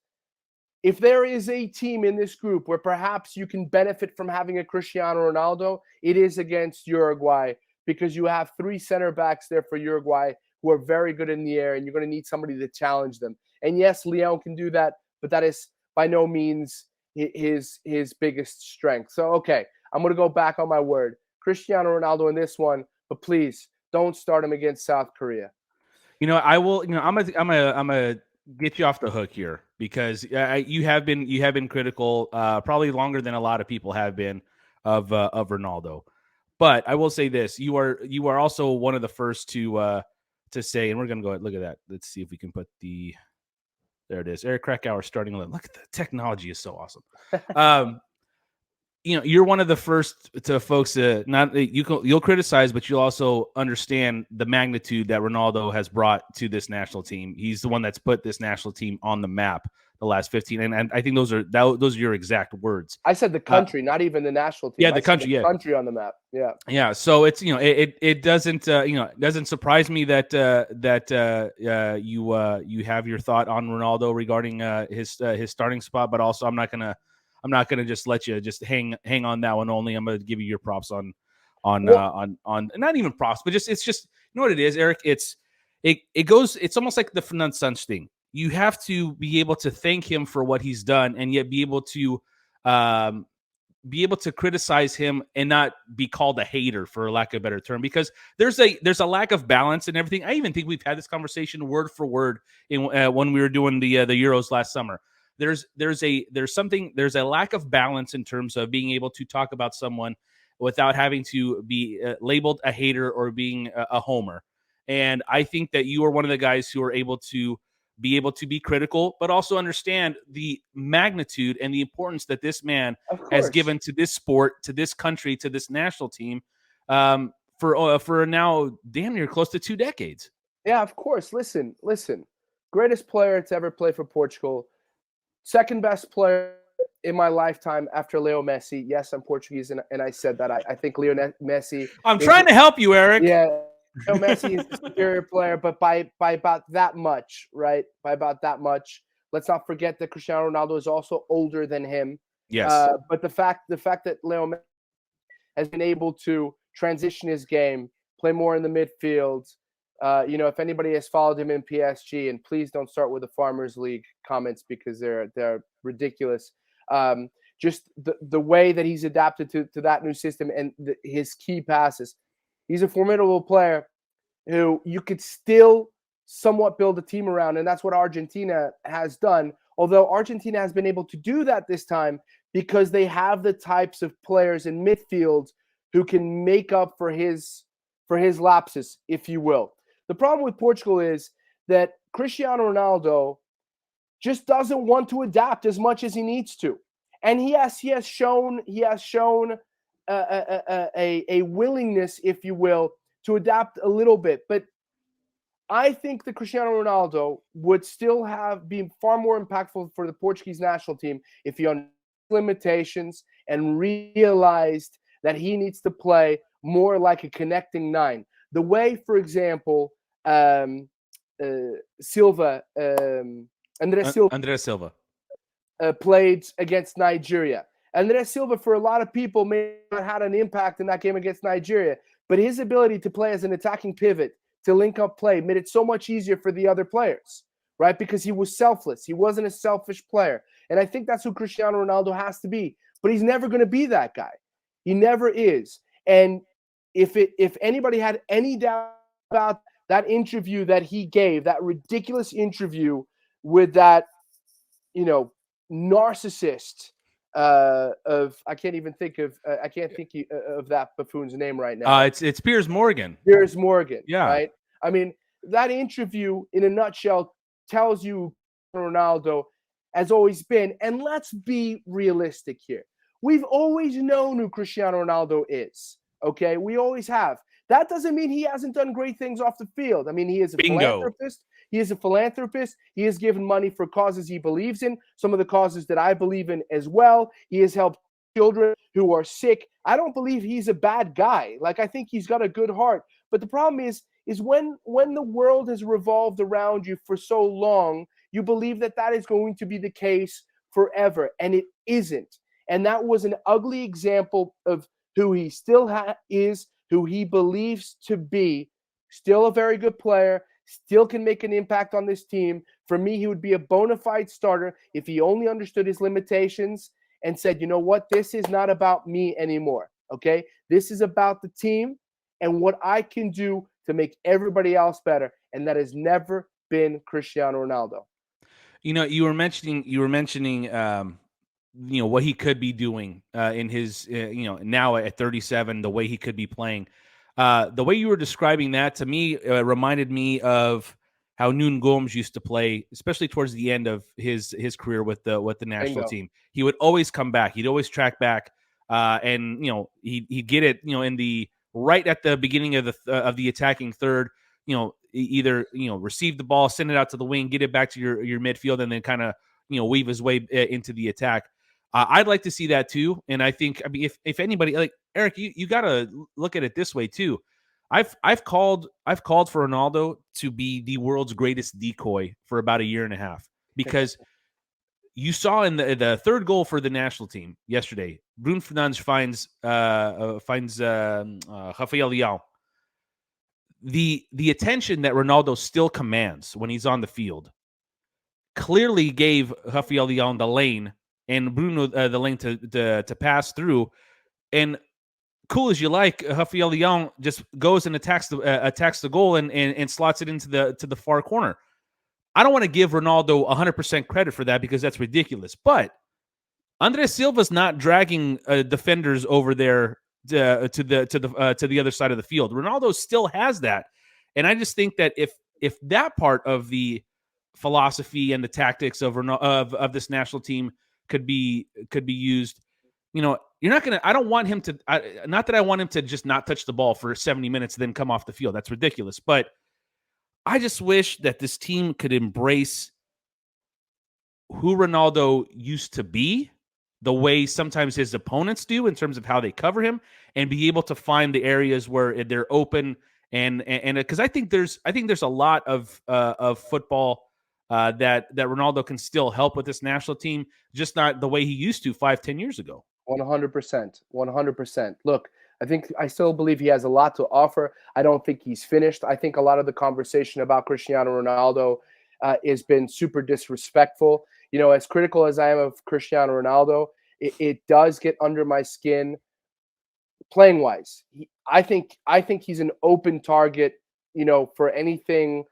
if there is a team in this group where perhaps you can benefit from having a Cristiano Ronaldo, it is against Uruguay, because you have three center backs there for Uruguay who are very good in the air, and you're going to need somebody to challenge them. And yes, Leão can do that, but that is by no means his biggest strength. So, okay, I'm going to go back on my word. Cristiano Ronaldo in this one, but please don't start him against South Korea. I will. I'm gonna get you off the hook here because you have been critical, probably longer than a lot of people have been of Ronaldo. But I will say this: you are also one of the first to say, and we're gonna go ahead, look at that. Let's see if we can put there it is. Eric Krakauer starting 11. Look at the technology is so awesome. You're one of the first to folks you'll criticize, but you'll also understand the magnitude that Ronaldo has brought to this national team. He's the one that's put this national team on the map the last 15, and I think those are your exact words. I said the country, not even the national team. Yeah, the country, country on the map. Yeah, yeah. So it's it doesn't surprise me that you have your thought on Ronaldo regarding his starting spot, but also I'm not gonna just let you just hang on that one only. I'm gonna give you your props on not even props, but it's just you know what it is, Eric. It's almost like the Fernand Santos thing. You have to be able to thank him for what he's done, and yet be able to criticize him and not be called a hater, for lack of a better term, because there's a lack of balance and everything. I even think we've had this conversation word for word when we were doing the Euros last summer. There's a lack of balance in terms of being able to talk about someone without having to be labeled a hater or being a homer. And I think that you are one of the guys who are able to be critical, but also understand the magnitude and the importance that this man has given to this sport, to this country, to this national team for now damn near close to 2 decades. Yeah, of course. Listen. Greatest player to ever play for Portugal. Second best player in my lifetime after Leo Messi. Yes, I'm Portuguese, and I said that. I think Leo Messi. I'm trying to help you, Eric. Yeah, Leo Messi is a superior player, but by about that much, right? By about that much. Let's not forget that Cristiano Ronaldo is also older than him. Yes. But the fact that Leo Messi has been able to transition his game, play more in the midfield. If anybody has followed him in PSG, and please don't start with the Farmers League comments because they're ridiculous. Just the way that he's adapted to that new system and his key passes. He's a formidable player who you could still somewhat build a team around, and that's what Argentina has done. Although Argentina has been able to do that this time because they have the types of players in midfield who can make up for his lapses, if you will. The problem with Portugal is that Cristiano Ronaldo just doesn't want to adapt as much as he needs to, and he has shown a willingness, if you will, to adapt a little bit. But I think that Cristiano Ronaldo would still have been far more impactful for the Portuguese national team if he understood limitations and realized that he needs to play more like a connecting nine. The way, for example, André Silva played against Nigeria. André Silva, for a lot of people, may not have had an impact in that game against Nigeria, but his ability to play as an attacking pivot, to link up play, made it so much easier for the other players, right? Because he was selfless. He wasn't a selfish player. And I think that's who Cristiano Ronaldo has to be. But he's never going to be that guy. He never is. And if anybody had any doubt about that interview that he gave, that ridiculous interview with that, narcissist I can't think of that buffoon's name right now. It's Piers Morgan. Piers Morgan. Yeah. Right. I mean, that interview in a nutshell tells you Ronaldo has always been. And let's be realistic here. We've always known who Cristiano Ronaldo is. Okay, we always have. That doesn't mean he hasn't done great things off the field. I mean, he is a philanthropist. He is a philanthropist. He has given money for causes he believes in, some of the causes that I believe in as well. He has helped children who are sick. I don't believe he's a bad guy. Like, I think he's got a good heart. But the problem is when the world has revolved around you for so long, you believe that is going to be the case forever, and it isn't. And that was an ugly example of who he still is, who he believes to be. Still a very good player, still can make an impact on this team. For me, he would be a bona fide starter if he only understood his limitations and said, you know what, this is not about me anymore, okay? This is about the team and what I can do to make everybody else better, and that has never been Cristiano Ronaldo. You were mentioning what he could be doing in his, now at 37, the way he could be playing. The way you were describing that to me reminded me of how Nuno Gomes used to play, especially towards the end of his career with the national team. He would always come back. He'd always track back, and he'd get it, in the right at the beginning of the attacking third. Either receive the ball, send it out to the wing, get it back to your midfield, and then kind of weave his way into the attack. I'd like to see that too, and I think if anybody, like Eric, you got to look at it this way too. I've called for Ronaldo to be the world's greatest decoy for about a year and a half, because you saw in the third goal for the national team yesterday, Bruno Fernandes finds Rafael Leão. The attention that Ronaldo still commands when he's on the field clearly gave Rafael Leão the lane and Bruno the lane to pass through. And cool as you like, Rafael Leão just goes and attacks the goal and slots it into the far corner. I don't want to give Ronaldo 100% credit for that because that's ridiculous. But André Silva's not dragging defenders over there to the other side of the field. Ronaldo still has that, and I just think that if that part of the philosophy and the tactics of this national team could be used, you're not gonna. I don't want him to. Not that I want him to just not touch the ball for 70 minutes and then come off the field. That's ridiculous. But I just wish that this team could embrace who Ronaldo used to be, the way sometimes his opponents do in terms of how they cover him, and be able to find the areas where they're open. And because I think there's a lot of football that Ronaldo can still help with this national team, just not the way he used to 5-10 years ago. 100%. Look, I still believe he has a lot to offer. I don't think he's finished. I think a lot of the conversation about Cristiano Ronaldo has been super disrespectful. As critical as I am of Cristiano Ronaldo, it does get under my skin playing wise. I think he's an open target, for anything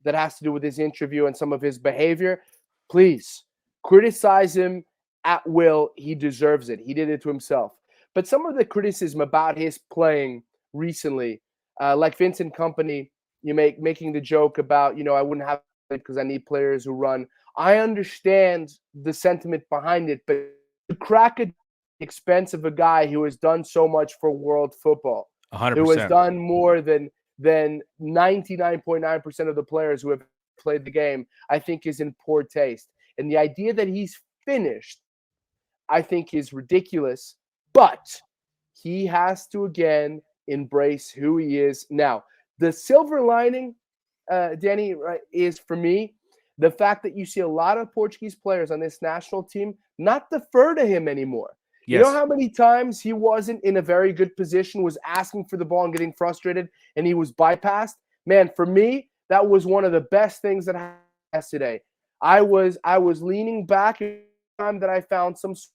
that has to do with his interview and some of his behavior. Please criticize him at will. He deserves it. He did it to himself. But some of the criticism about his playing recently, like Vincent Kompany, making the joke about, I wouldn't have it because I need players who run. I understand the sentiment behind it, but to crack at the expense of a guy who has done so much for world football, 100%. who has done more than 99.9% of the players who have played the game, I think is in poor taste. And the idea that he's finished, I think, is ridiculous. But he has to, again, embrace who he is. Now, the silver lining, Danny, right, is for me the fact that you see a lot of Portuguese players on this national team not defer to him anymore. Yes. You know how many times he wasn't in a very good position, was asking for the ball and getting frustrated, and he was bypassed? Man, for me, that was one of the best things that happened yesterday. I was leaning back at the time that I found some sort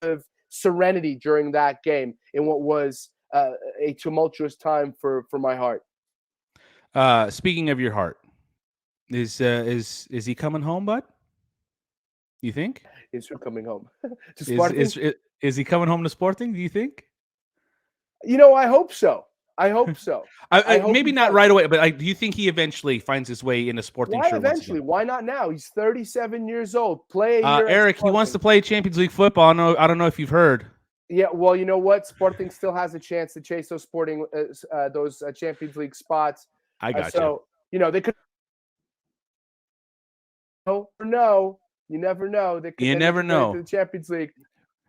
of serenity during that game in what was a tumultuous time for my heart. Speaking of your heart, is he coming home, bud? You think? Is he coming home? Is he coming home to Sporting, do you think? I hope so. I hope so. I hope maybe not right away, but do you think he eventually finds his way into Sporting? Why eventually? Why not now? He's 37 years old. Play a year Eric, he wants to play Champions League football. I don't know if you've heard. Yeah, well, you know what? Sporting still has a chance to chase those those Champions League spots. I got you. So, they could. No, you never know. You never know. The Champions League.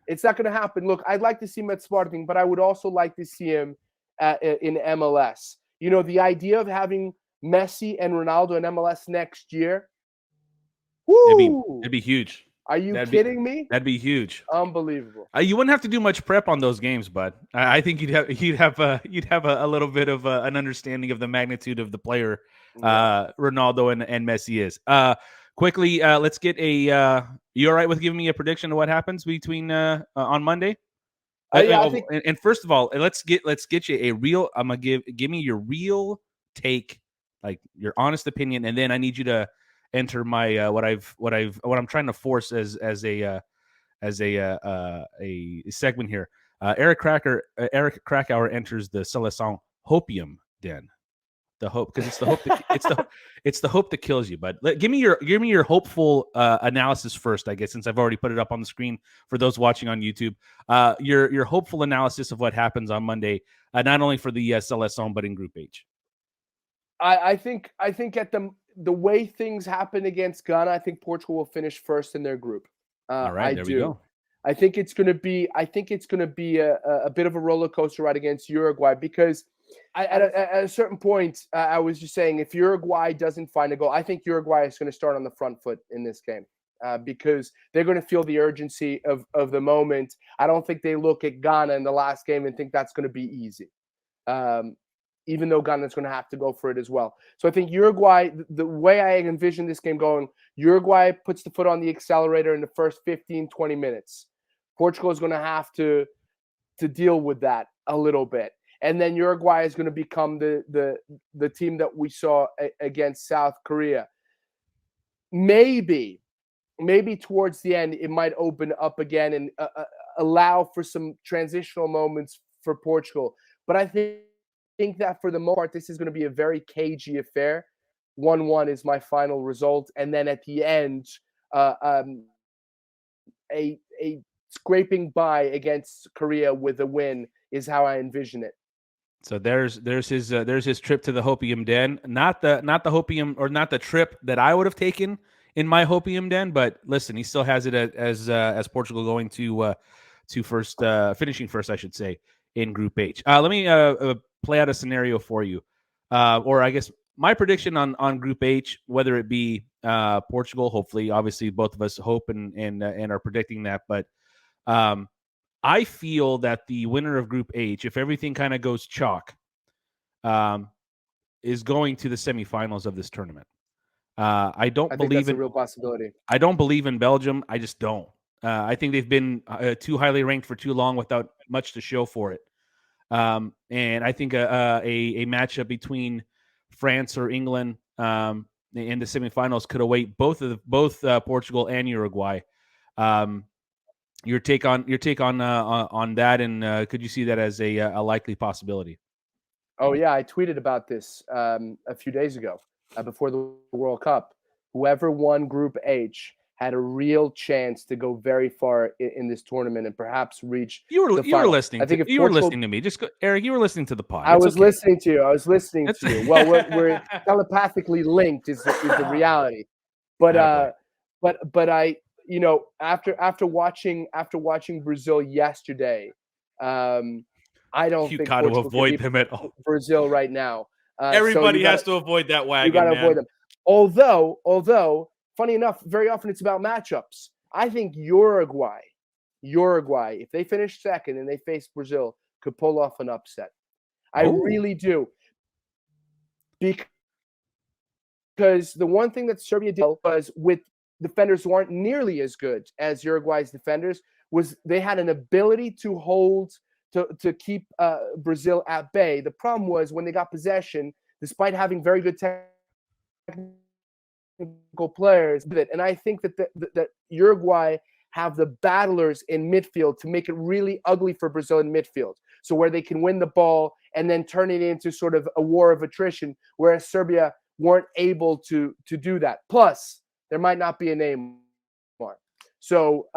It's not going to happen. Look, I'd like to see him at Sporting, but I would also like to see him in MLS. The idea of having Messi and Ronaldo in MLS next year. Woo! It'd be huge. Are you kidding me? That'd be huge. Unbelievable. You wouldn't have to do much prep on those games, bud. I think you'd have a little bit of an understanding of the magnitude of the player Ronaldo and Messi is. Quickly, let's get a. You all right with giving me a prediction of what happens between on Monday? I think. And first of all, let's get you a real. I'm gonna give me your real take, like your honest opinion, and then I need you to enter my what I'm trying to force as a segment here. Eric Krakauer enters the Seleção hopium den. The hope, because it's the hope that kills you. But give me your hopeful analysis first, I guess, since I've already put it up on the screen for those watching on YouTube. Your hopeful analysis of what happens on Monday, not only for the Seleção but in Group H. I think at the way things happen against Ghana, I think Portugal will finish first in their group. All right, we go. I think it's going to be a bit of a roller coaster ride against Uruguay, because at a certain point, I was just saying, if Uruguay doesn't find a goal, I think Uruguay is going to start on the front foot in this game because they're going to feel the urgency of the moment. I don't think they look at Ghana in the last game and think that's going to be easy, even though Ghana is going to have to go for it as well. So I think Uruguay, the way I envision this game going, Uruguay puts the foot on the accelerator in the first 15, 20 minutes. Portugal is going to have to deal with that a little bit. And then Uruguay is going to become the team that we saw against South Korea. Maybe towards the end, it might open up again and allow for some transitional moments for Portugal. But I think that for the most part, this is going to be a very cagey affair. 1-1 is my final result. And then at the end, a scraping by against Korea with a win is how I envision it. So there's his trip to the hopium den, not the hopium, or not the trip that I would have taken in my hopium den. But listen, he still has it as Portugal going to first, finishing first, I should say, in Group H. Let me play out a scenario for you, or I guess my prediction on Group H, whether it be Portugal, hopefully, obviously both of us hope and are predicting that, but I feel that the winner of Group H, if everything kind of goes chalk, is going to the semifinals of this tournament. I think that's a real possibility. I don't believe in Belgium. I just don't. I think they've been too highly ranked for too long without much to show for it. And I think a matchup between France or England in the semifinals could await both Portugal and Uruguay. Your take on that, and could you see that as a likely possibility? Oh yeah, I tweeted about this a few days ago before the World Cup. Whoever won Group H had a real chance to go very far in this tournament and perhaps reach you were the final. listening. I think if you were listening to me. Just go, Eric. You were listening to the pod. I It's was okay. listening to you. I was listening to you. Well, we're telepathically linked is the reality. But I, you know, after watching Brazil yesterday, I don't You think got to Portugal can avoid beat them at all. Brazil right now. Everybody has to avoid that wagon. You got to man. avoid them. Although, funny enough, very often it's about matchups. I think Uruguay, if they finish second and they face Brazil, could pull off an upset. I really do. Because the one thing that Serbia did was with defenders who aren't nearly as good as Uruguay's defenders was they had an ability to hold to keep Brazil at bay. The problem was when they got possession, despite having very good technical players, and I think that Uruguay have the battlers in midfield to make it really ugly for Brazil in midfield. So where they can win the ball and then turn it into sort of a war of attrition, whereas Serbia weren't able to do that. Plus, there might not be a name more. So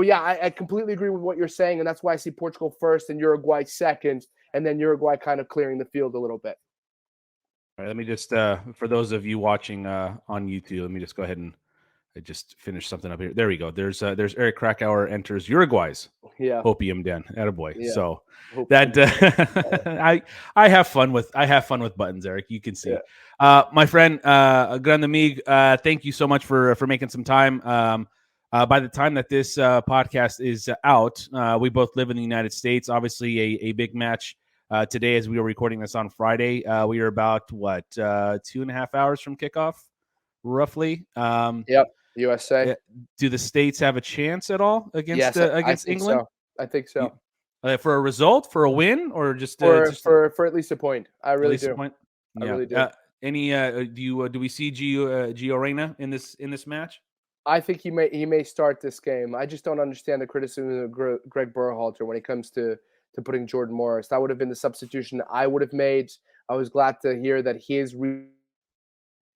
yeah, I completely agree with what you're saying, and that's why I see Portugal first and Uruguay second, and then Uruguay kind of clearing the field a little bit. All right, let me just for those of you watching on YouTube, let me just go ahead and I just finished something up here. There we go. There's Eric Krakauer enters Uruguay's Hopium Den. Attaboy. Yeah. So that I have fun with buttons, Eric. You can see. Yeah. My friend Grande Amigo, thank you so much for making some time. By the time that this podcast is out, we both live in the United States. Obviously, a big match today as we were recording this on Friday. We are about 2.5 hours from kickoff, roughly. Yep. USA. Do the States have a chance at all against England? So. I think so. For a result, for a win, or just for at least a point. I really do. I really do. Any? Do we see Gio Reyna in this match? I think he may start this game. I just don't understand the criticism of Greg Berhalter when it comes to putting Jordan Morris. That would have been the substitution I would have made. I was glad to hear that his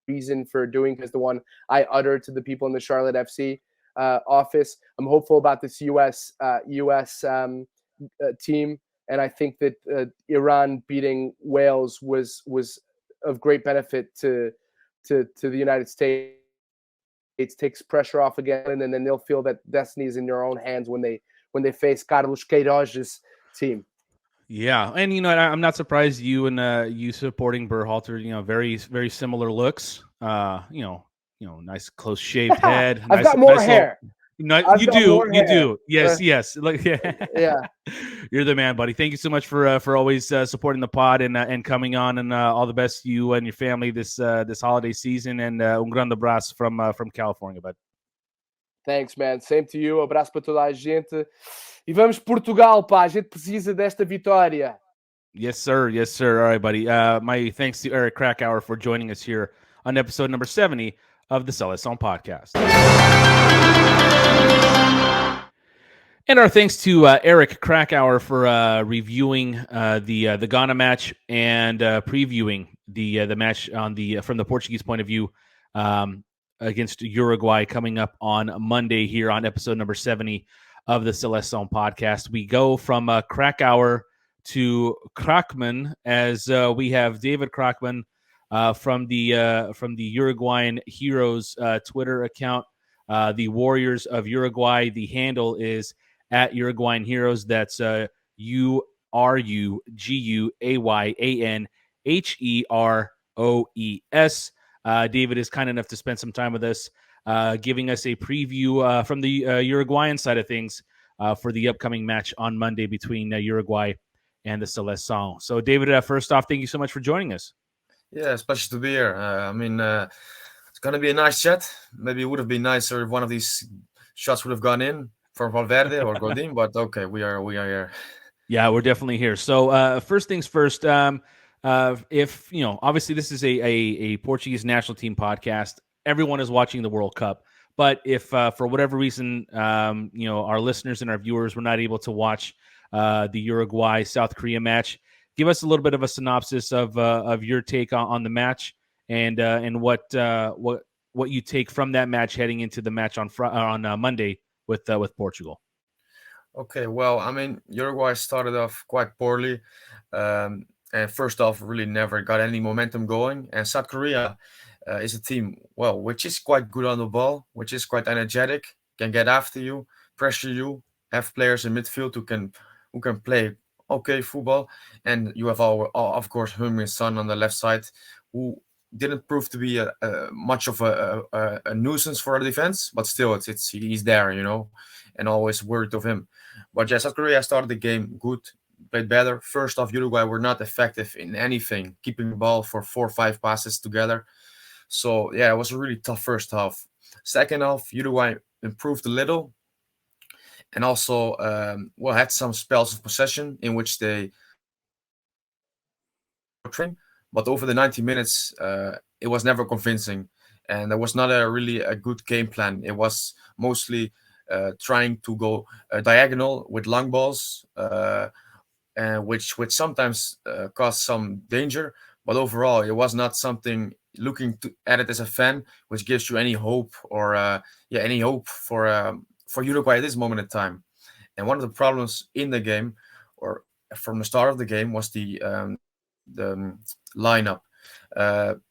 reason for doing is the one I uttered to the people in the Charlotte FC office. I'm hopeful about this US team, and I think that Iran beating Wales was of great benefit to the United States. It takes pressure off again, and then they'll feel that destiny is in their own hands when they face Carlos Queiroz' team. Yeah, and I'm not surprised you and you supporting Berhalter. Very very similar looks. Nice close shaved head. I've got more hair. You do. Yes. Like, yeah. You're the man, buddy. Thank you so much for always supporting the pod and coming on, and all the best to you and your family this holiday season. And grande abraço from California, bud. Thanks, man. Same to you. Abraço para toda a gente. E vamos Portugal, pá. A gente precisa desta vitória. Yes, sir. All right, buddy. My thanks to Eric Krakauer for joining us here on episode number 70 of the Seleção podcast. And our thanks to Eric Krakauer for reviewing the Ghana match and previewing the match from the Portuguese point of view against Uruguay coming up on Monday here on episode number 70 of the Seleção podcast. We go from Krakauer to Kraakman as we have David Kraakman from the Uruguayan Heroes Twitter account, the Warriors of Uruguay. The handle is at Uruguayan Heroes. That's URUGUAYANHEROES. David is kind enough to spend some time with us, giving us a preview from the Uruguayan side of things for the upcoming match on Monday between Uruguay and the Seleção. So, David, first off, thank you so much for joining us. Yeah, it's a pleasure to be here. It's going to be a nice chat. Maybe it would have been nicer if one of these shots would have gone in for Valverde or Godin, but okay, we are here. Yeah, we're definitely here. So first things first, if, obviously this is a Portuguese national team podcast, everyone is watching the World Cup. But if for whatever reason, our listeners and our viewers were not able to watch the Uruguay-South Korea match, give us a little bit of a synopsis of your take on the match and what you take from that match heading into the match on Monday with Portugal. Okay, well, I mean, Uruguay started off quite poorly. And first off, really never got any momentum going. And South Korea is a team, well, which is quite good on the ball, which is quite energetic, can get after you, pressure you, have players in midfield who can play okay football. And you have, of course, Heung-min Son on the left side, who didn't prove to be much of a nuisance for our defense, but still, he's there, and always worried of him. But yeah, South Korea started the game good, played better. First off, Uruguay were not effective in anything, keeping the ball for 4 or 5 passes together. So yeah, it was a really tough first half. Second half, Uruguay improved a little, and also had some spells of possession in which they train. But over the 90 minutes, it was never convincing, and there was not really a good game plan. It was mostly trying to go diagonal with long balls, which sometimes caused some danger. But overall, it was not something looking at it as a fan, which gives you any hope or any hope for Uruguay at this moment in time. And one of the problems in the game, or from the start of the game, was the lineup.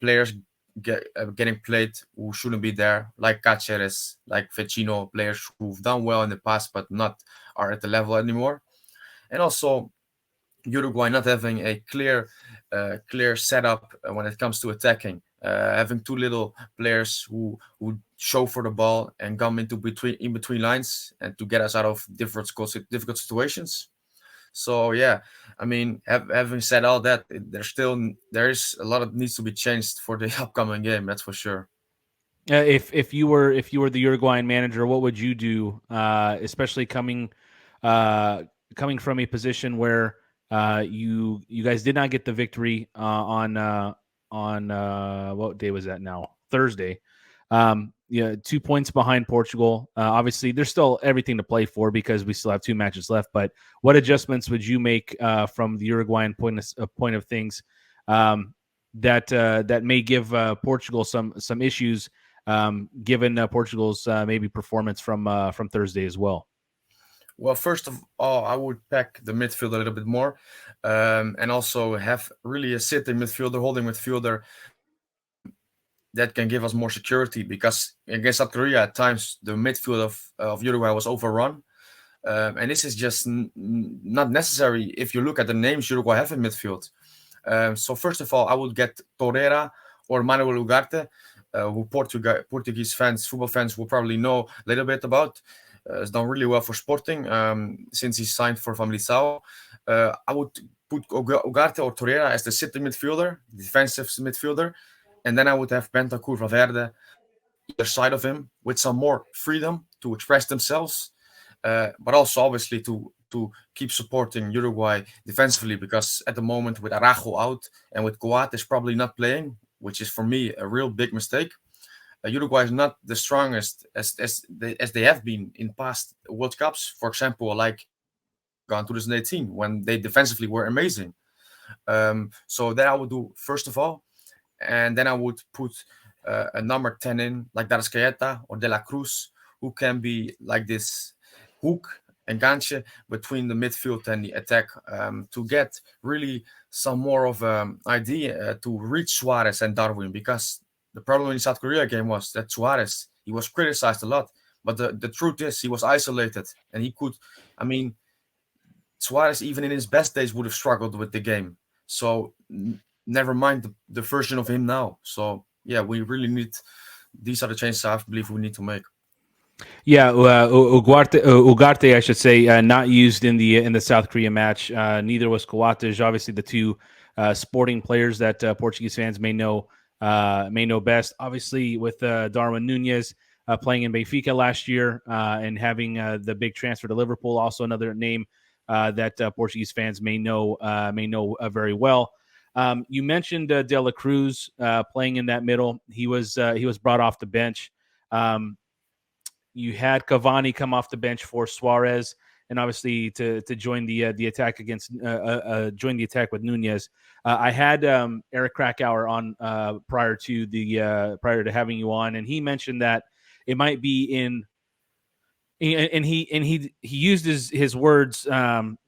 Players getting played who shouldn't be there, like Cáceres, like Vecino, players who've done well in the past but not are at the level anymore. And also Uruguay not having a clear setup when it comes to attacking, having too little players who show for the ball and come in between lines and to get us out of difficult situations. So yeah, I mean, having said all that, there is a lot that needs to be changed for the upcoming game. That's for sure. If you were the Uruguayan manager, what would you do? Especially coming from a position where you guys did not get the victory on what day was that now? Thursday. 2 points behind Portugal. Obviously, there's still everything to play for because we still have 2 matches left. But what adjustments would you make from the Uruguayan point of things that may give Portugal some issues, given Portugal's maybe performance from Thursday as well? Well, first of all, I would pack the midfield a little bit more, and also have really a sitting midfielder, holding midfielder that can give us more security, because against South Korea at times the midfield of Uruguay was overrun, and this is just not necessary if you look at the names Uruguay have in midfield. So first of all, I would get Torreira or Manuel Ugarte, who Portuguese football fans will probably know a little bit about. Has done really well for Sporting since he signed for Famalicão. I would put Ugarte or Torreira as the sitting midfielder, defensive midfielder, and then I would have Bentancur, Valverde either side of him with some more freedom to express themselves, but also obviously to keep supporting Uruguay defensively, because at the moment with Araujo out and with Coates probably not playing, which is for me a real big mistake, Uruguay is not the strongest as they have been in past World Cups. For example, like 2018 when they defensively were amazing. So that I would do first of all, and then I would put a number 10 in, like Darascaeta or De La Cruz, who can be like this hook and ganche between the midfield and the attack, to get really some more of an idea to reach Suarez and Darwin, because the problem in the South Korea game was that Suarez, he was criticized a lot, but the truth is he was isolated, and he could, I mean, Suarez even in his best days would have struggled with the game. So never mind the version of him now. So yeah, we really need, these are the changes I believe we need to make. Yeah, Ugarte, I should say, not used in the South Korea match. Neither was Coates. Obviously, the two Sporting players that Portuguese fans may know best. Obviously, with Darwin Nunez playing in Benfica last year and having the big transfer to Liverpool, also another name that Portuguese fans may know very well. You mentioned De La Cruz playing in that middle. He was brought off the bench. You had Cavani come off the bench for Suarez, and obviously to join the attack against join the attack with Nunez. I had Eric Krakauer on prior to having you on, and he mentioned that it might be and he used his words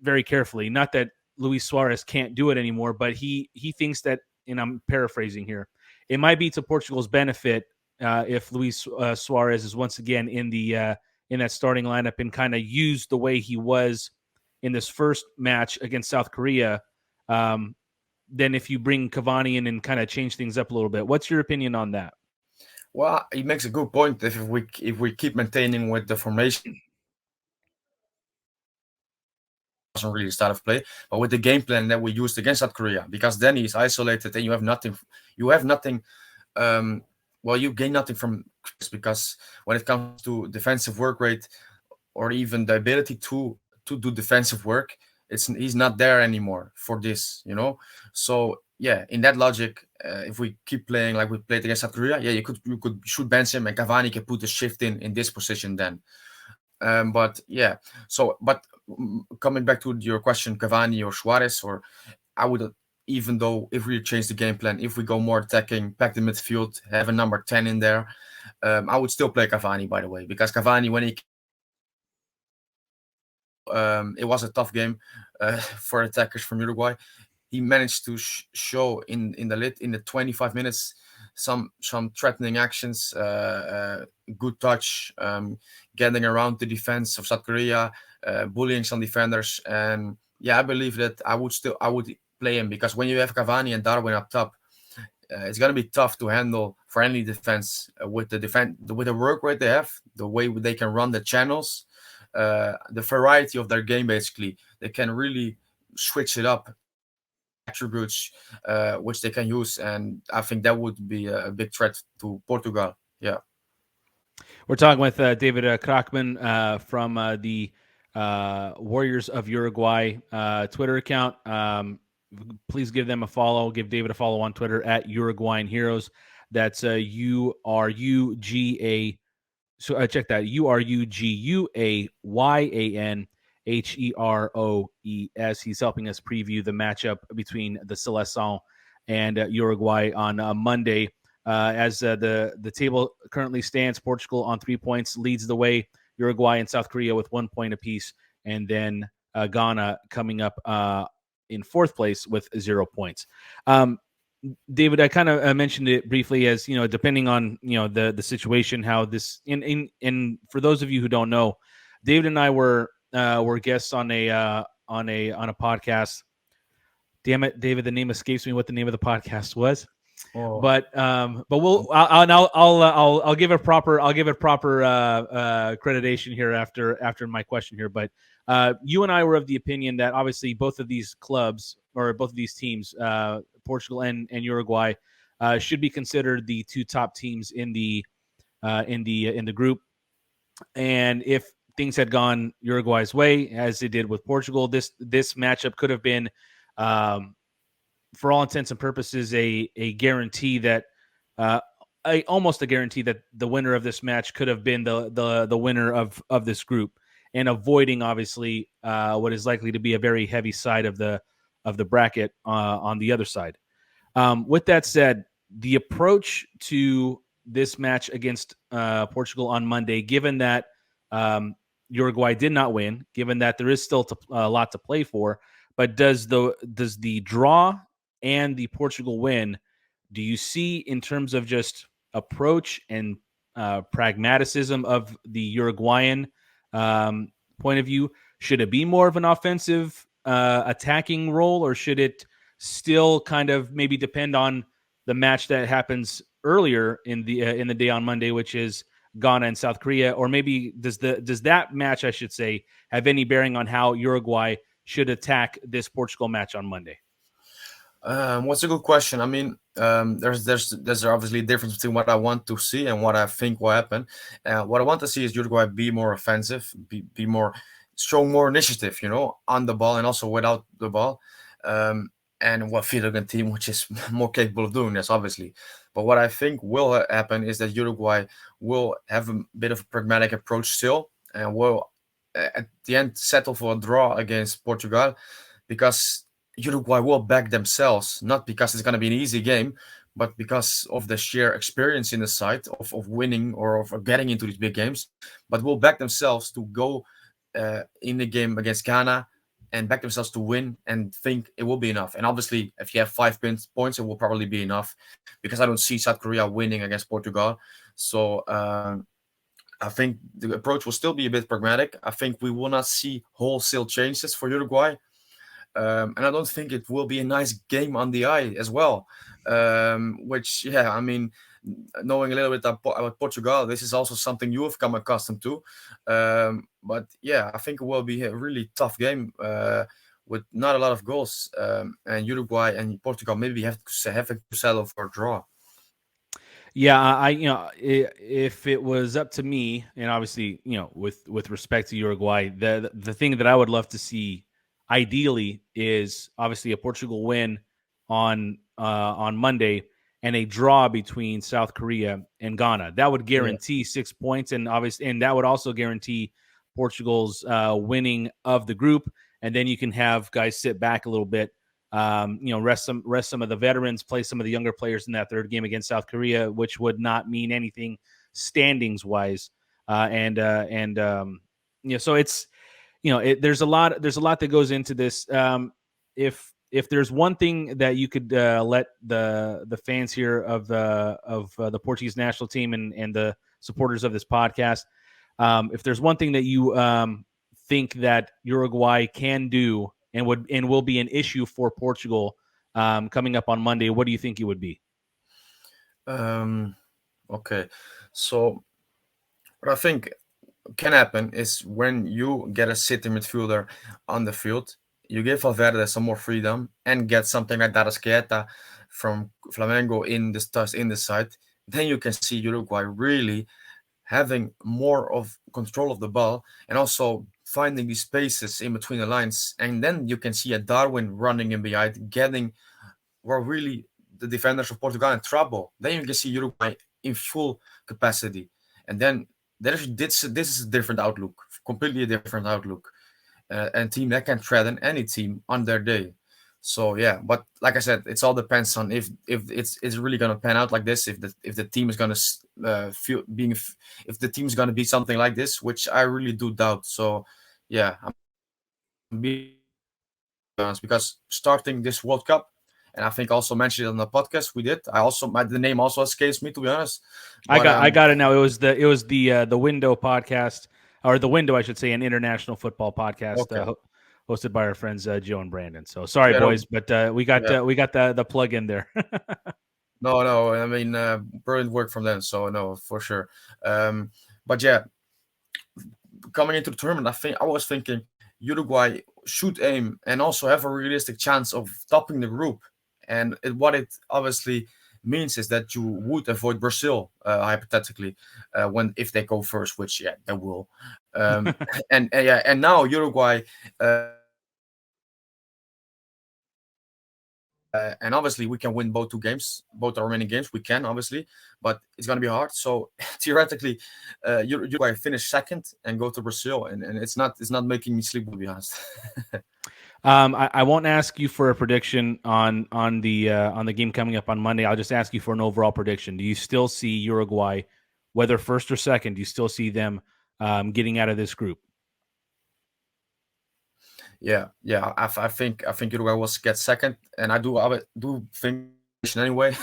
very carefully. Not that Luis Suarez can't do it anymore, but he thinks that, and I'm paraphrasing here, it might be to Portugal's benefit if Luis Suarez is once again in that starting lineup and kind of used the way he was in this first match against South Korea. Then if you bring Cavani in and kind of change things up a little bit, what's your opinion on that? Well, he makes a good point. If we keep maintaining with the formation, doesn't really start of play, but with the game plan that we used against South Korea, because then he's isolated and you have nothing. Well, you gain nothing from Chris, because when it comes to defensive work rate or even the ability to do defensive work, he's not there anymore for this, So yeah, in that logic, if we keep playing like we played against South Korea, yeah, you should bench him and Cavani can put the shift in this position then. But coming back to your question, Cavani or Suarez, or I would, even though if we change the game plan, if we go more attacking, pack the midfield, have a number 10 in there, I would still play Cavani, by the way, because Cavani, when it was a tough game for attackers from Uruguay. He managed to show in the 25 minutes some threatening actions, good touch, getting around the defense of South Korea, bullying some defenders, and yeah, I believe that I would play him, because when you have Cavani and Darwin up top, it's gonna be tough to handle for any defense with the work rate they have, the way they can run the channels, the variety of their game. Basically, they can really switch it up, attributes which they can use, and I think that would be a big threat to Portugal. Yeah, we're talking with David Kraakman from the Warriors of Uruguay Twitter account. Please give them a follow. Give David a follow on Twitter at Uruguayan Heroes. That's URUGA. So check that, URUGUAYAN HEROES. He's helping us preview the matchup between the Seleção and Uruguay on Monday. As the table currently stands, Portugal on 3 points leads the way. Uruguay and South Korea with 1 point apiece, and then Ghana coming up in fourth place with 0 points. David, I kind of mentioned it briefly as, depending on, the situation, how this in for those of you who don't know, David and I were guests on a podcast. Damn it, David, the name escapes me what the name of the podcast was. Oh. But I'll give it proper accreditation here after my question here. But you and I were of the opinion that obviously both of these clubs, or both of these teams, Portugal and Uruguay, should be considered the two top teams in the group. And if things had gone Uruguay's way, as it did with Portugal, this matchup could have been, for all intents and purposes, a guarantee that almost a guarantee that the winner of this match could have been the winner of this group, and avoiding obviously what is likely to be a very heavy side of the bracket on the other side. With that said, the approach to this match against Portugal on Monday, given that Uruguay did not win, given that there is still a lot to play for, but does the draw and the Portugal win, do you see, in terms of just approach and pragmaticism of the Uruguayan point of view, should it be more of an offensive attacking role, or should it still kind of maybe depend on the match that happens earlier in the day on Monday, which is Ghana and South Korea? Or maybe does that match, I should say, have any bearing on how Uruguay should attack this Portugal match on Monday? What's a good question? I mean, there's obviously a difference between what I want to see and what I think will happen. What I want to see is Uruguay be more offensive, be more show more initiative, on the ball and also without the ball. And what Uruguayan team, which is more capable of doing this, obviously. But what I think will happen is that Uruguay will have a bit of a pragmatic approach still, and will at the end settle for a draw against Portugal, because Uruguay will back themselves, not because it's going to be an easy game, but because of the sheer experience in the side of winning or of getting into these big games, but will back themselves to go in the game against Ghana and back themselves to win and think it will be enough. And obviously, if you have 5 points, it will probably be enough, because I don't see South Korea winning against Portugal. So I think the approach will still be a bit pragmatic. I think we will not see wholesale changes for Uruguay. And I don't think it will be a nice game on the eye as well. Which, I mean, knowing a little bit about Portugal, this is also something you have come accustomed to. But I think it will be a really tough game with not a lot of goals. And Uruguay and Portugal maybe have to settle for a draw. Yeah, if it was up to me, and obviously, with respect to Uruguay, the thing that I would love to see ideally is obviously a Portugal win on Monday and a draw between South Korea and Ghana. That would guarantee 6 points, and that would also guarantee Portugal's winning of the group. And then you can have guys sit back a little bit, rest some of the veterans, play some of the younger players in that third game against South Korea, which would not mean anything standings wise. So it's, there's a lot that goes into this. If there's one thing that you could let the fans here of the Portuguese national team and the supporters of this podcast, if there's one thing that you think that Uruguay can do and will be an issue for Portugal coming up on Monday, what do you think it would be? Okay, so what I think can happen is when you get a sitting midfielder on the field, you give Valverde some more freedom and get something like Arrascaeta from Flamengo in the side, then you can see Uruguay really having more of control of the ball and also finding these spaces in between the lines. And then you can see a Darwin running in behind, getting really the defenders of Portugal in trouble. Then you can see Uruguay in full capacity. And then this is a different outlook, completely a different outlook. And a team that can threaten any team on their day. So but like I said, it all depends on if it's really gonna pan out like this. If the team is gonna if the team is gonna be something like this, which I really do doubt. So I'm being honest, because starting this World Cup, and I think also mentioned it on the podcast we did. The name also escapes me, to be honest. But, I got it now. It was the Window podcast, or the Window, I should say, an international football podcast. Okay. Hosted by our friends Joe and Brandon. So sorry, boys, but we got the plug in there. No, I mean, brilliant work from them. So no, for sure. But coming into the tournament, I was thinking Uruguay should aim and also have a realistic chance of topping the group. And what it obviously means is that you would avoid Brazil, hypothetically, if they go first, which they will. And now Uruguay. And obviously we can win both the remaining games. We can, obviously, but it's going to be hard. So theoretically, Uruguay finish second and go to Brazil, and it's not making me sleep, to be honest. I won't ask you for a prediction on the game coming up on Monday. I'll just ask you for an overall prediction. Do you still see Uruguay, whether first or second, do you still see them getting out of this group? I think Uruguay will get second, and I do think anyway.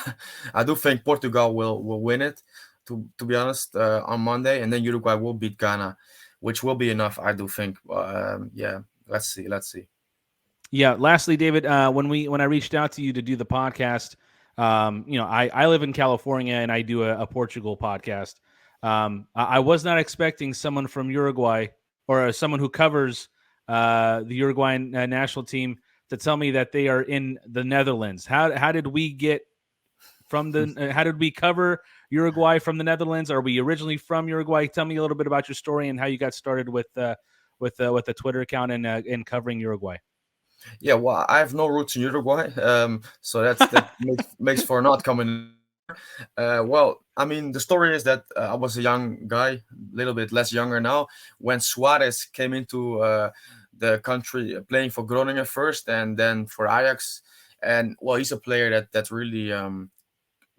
I do think Portugal will win it, to be honest, on Monday, and then Uruguay will beat Ghana, which will be enough, I do think. Let's see. Yeah. Lastly, David, when I reached out to you to do the podcast, I live in California and I do a Portugal podcast. I was not expecting someone from Uruguay or someone who covers the Uruguayan national team to tell me that they are in the Netherlands. How did we get from how did we cover Uruguay from the Netherlands? Are we originally from Uruguay? Tell me a little bit about your story and how you got started with with the Twitter account and covering Uruguay? Yeah, well, I have no roots in Uruguay, so that makes for not coming. Well, I mean, the story is that I was a young guy, a little bit less younger now, when Suarez came into the country playing for Groningen first and then for Ajax. And well, he's a player that really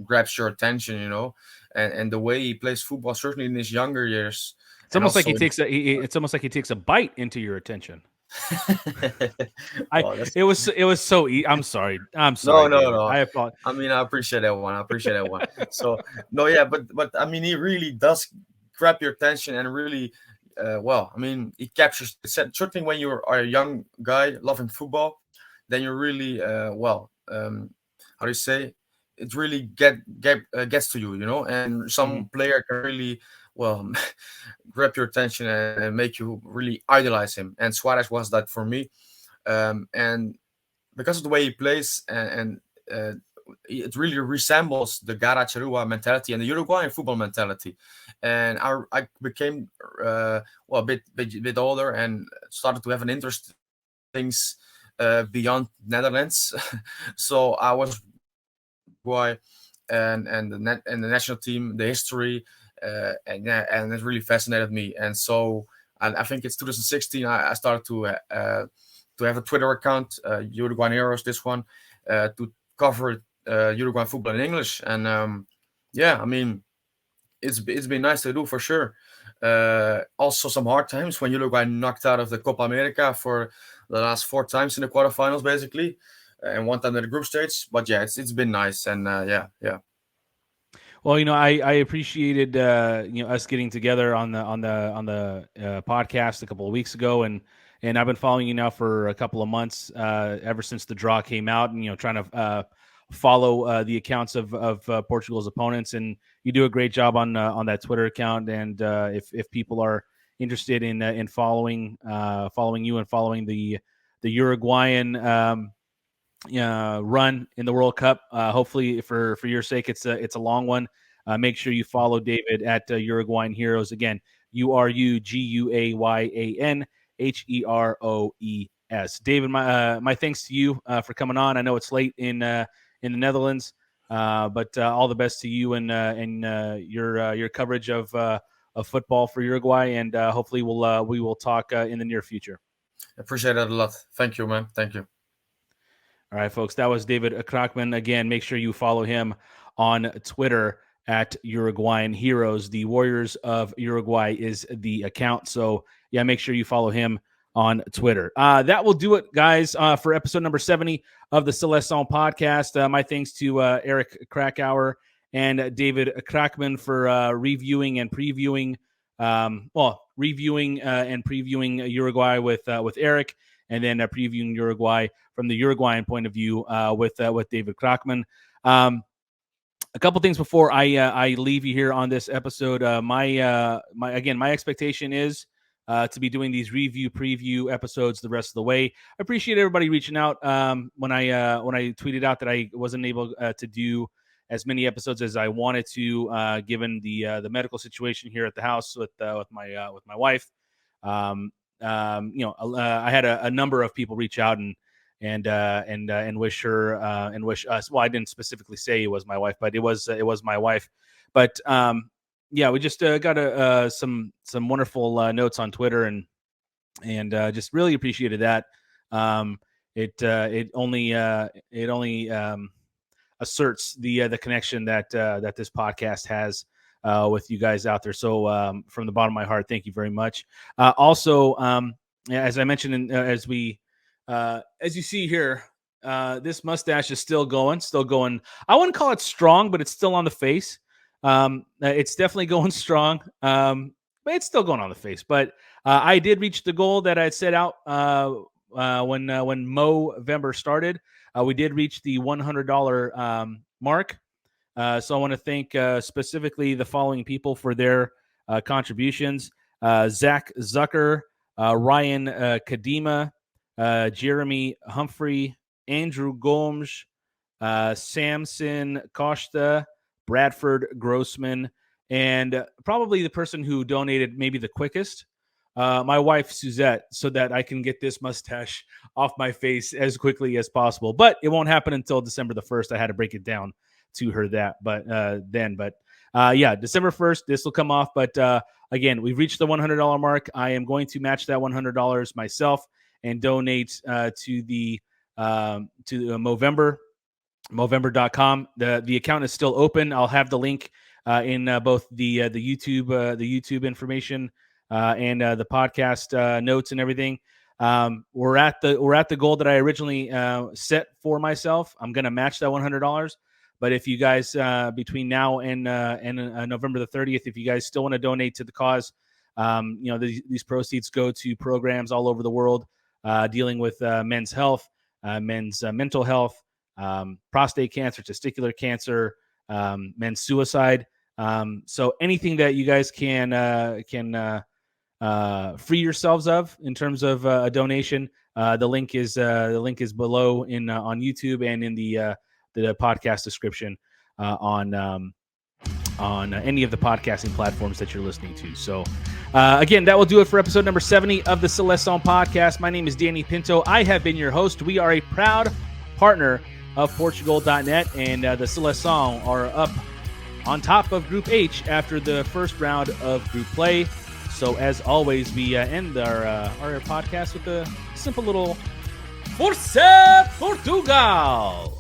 grabs your attention, and the way he plays football, certainly in his younger years. It's almost like it's almost like he takes a bite into your attention. Well, it was so I'm sorry. No. I apologize. I mean, I appreciate that one. So no, yeah, but I mean, he really does grab your attention and really, well, I mean, he captures. Certainly, when you are a young guy loving football, then you really, how do you say? It really gets to you, and some player can really, well, grab your attention and make you really idolize him. And Suarez was that for me. And because of the way he plays, and it really resembles the Garacharua mentality and the Uruguayan football mentality. And I became a bit older and started to have an interest in things beyond Netherlands. So I was Uruguay and the national team, the history, and it really fascinated me. And so I think it's 2016 I started to have a Twitter account, Uruguayan Heroes, this one, to cover Uruguayan football in English. And I mean, it's been nice to do for sure. Also some hard times when Uruguay knocked out of the Copa America for the last 4 times in the quarterfinals, basically, and 1 time in the group stage. But yeah, it's been nice. And yeah. Well, I appreciated us getting together on the podcast a couple of weeks ago, and I've been following you now for a couple of months, ever since the draw came out, and trying to follow the accounts of Portugal's opponents, and you do a great job on that Twitter account. And if people are interested in following you and following the Uruguayan run in the World Cup, hopefully for your sake, it's a long one. Make sure you follow David at Uruguayan Heroes. Again, URUGUAYAN HEROES. David, my thanks to you for coming on. I know it's late in the Netherlands, but all the best to you and your coverage of football for Uruguay, and hopefully we will talk in the near future. Appreciate that a lot. Thank you, man. Thank you. All right, folks, that was David Kraakman. Again, make sure you follow him on Twitter at Uruguayan Heroes. The Warriors of Uruguay is the account. So, yeah, make sure you follow him on Twitter. That will do it, guys, for episode number 70 of the Seleção podcast. My thanks to Eric Krakauer and David Kraakman for reviewing and previewing Uruguay with Eric, and then previewing Uruguay from the Uruguayan point of view with David Kraakman. A couple things before I leave you here on this episode. My expectation is to be doing these preview episodes the rest of the way. I appreciate everybody reaching out when I tweeted out that I wasn't able to do as many episodes as I wanted to, given the medical situation here at the house with my wife. I had a number of people reach out and wish her and wish us. Well, I didn't specifically say it was my wife, but it was my wife. But we just got some wonderful notes on Twitter and just really appreciated that. It only asserts the connection that this podcast has with you guys out there. So from the bottom of my heart, thank you very much. Also, as I mentioned, as you see here, this mustache is still going. I wouldn't call it strong, but it's still on the face. It's definitely going strong, but it's still going on the face. But I did reach the goal that I had set out when Movember started. We did reach the $100 mark. So I want to thank specifically the following people for their contributions: Zach Zucker, Ryan Kadima, Jeremy Humphrey, Andrew Gomes, Samson Costa, Bradford Grossman, and probably the person who donated maybe the quickest my wife Suzette, so that I can get this mustache off my face as quickly as possible. But it won't happen until December the 1st. I had to break it down to her yeah, December 1st, this will come off. But again, we've reached the $100 mark. I am going to match that $100 myself and donate to the Movember.com. The account is still open. I'll have the link in both the YouTube information and the podcast notes and everything. We're at the goal that I originally set for myself. I'm going to match that $100. But if you guys between now and November the 30th, if you guys still want to donate to the cause, these proceeds go to programs all over the world dealing with men's health, men's mental health, prostate cancer, testicular cancer, men's suicide. So anything that you guys can free yourselves of in terms of a donation, the link is below on YouTube and in the podcast description on any of the podcasting platforms that you're listening to. So again, that will do it for episode number 70 of the Seleção podcast. My name is Danny Pinto. I have been your host. We are a proud partner of Portugal.net, and the Seleção are up on top of Group H after the first round of group play. So as always, we end our podcast with a simple little Força Portugal!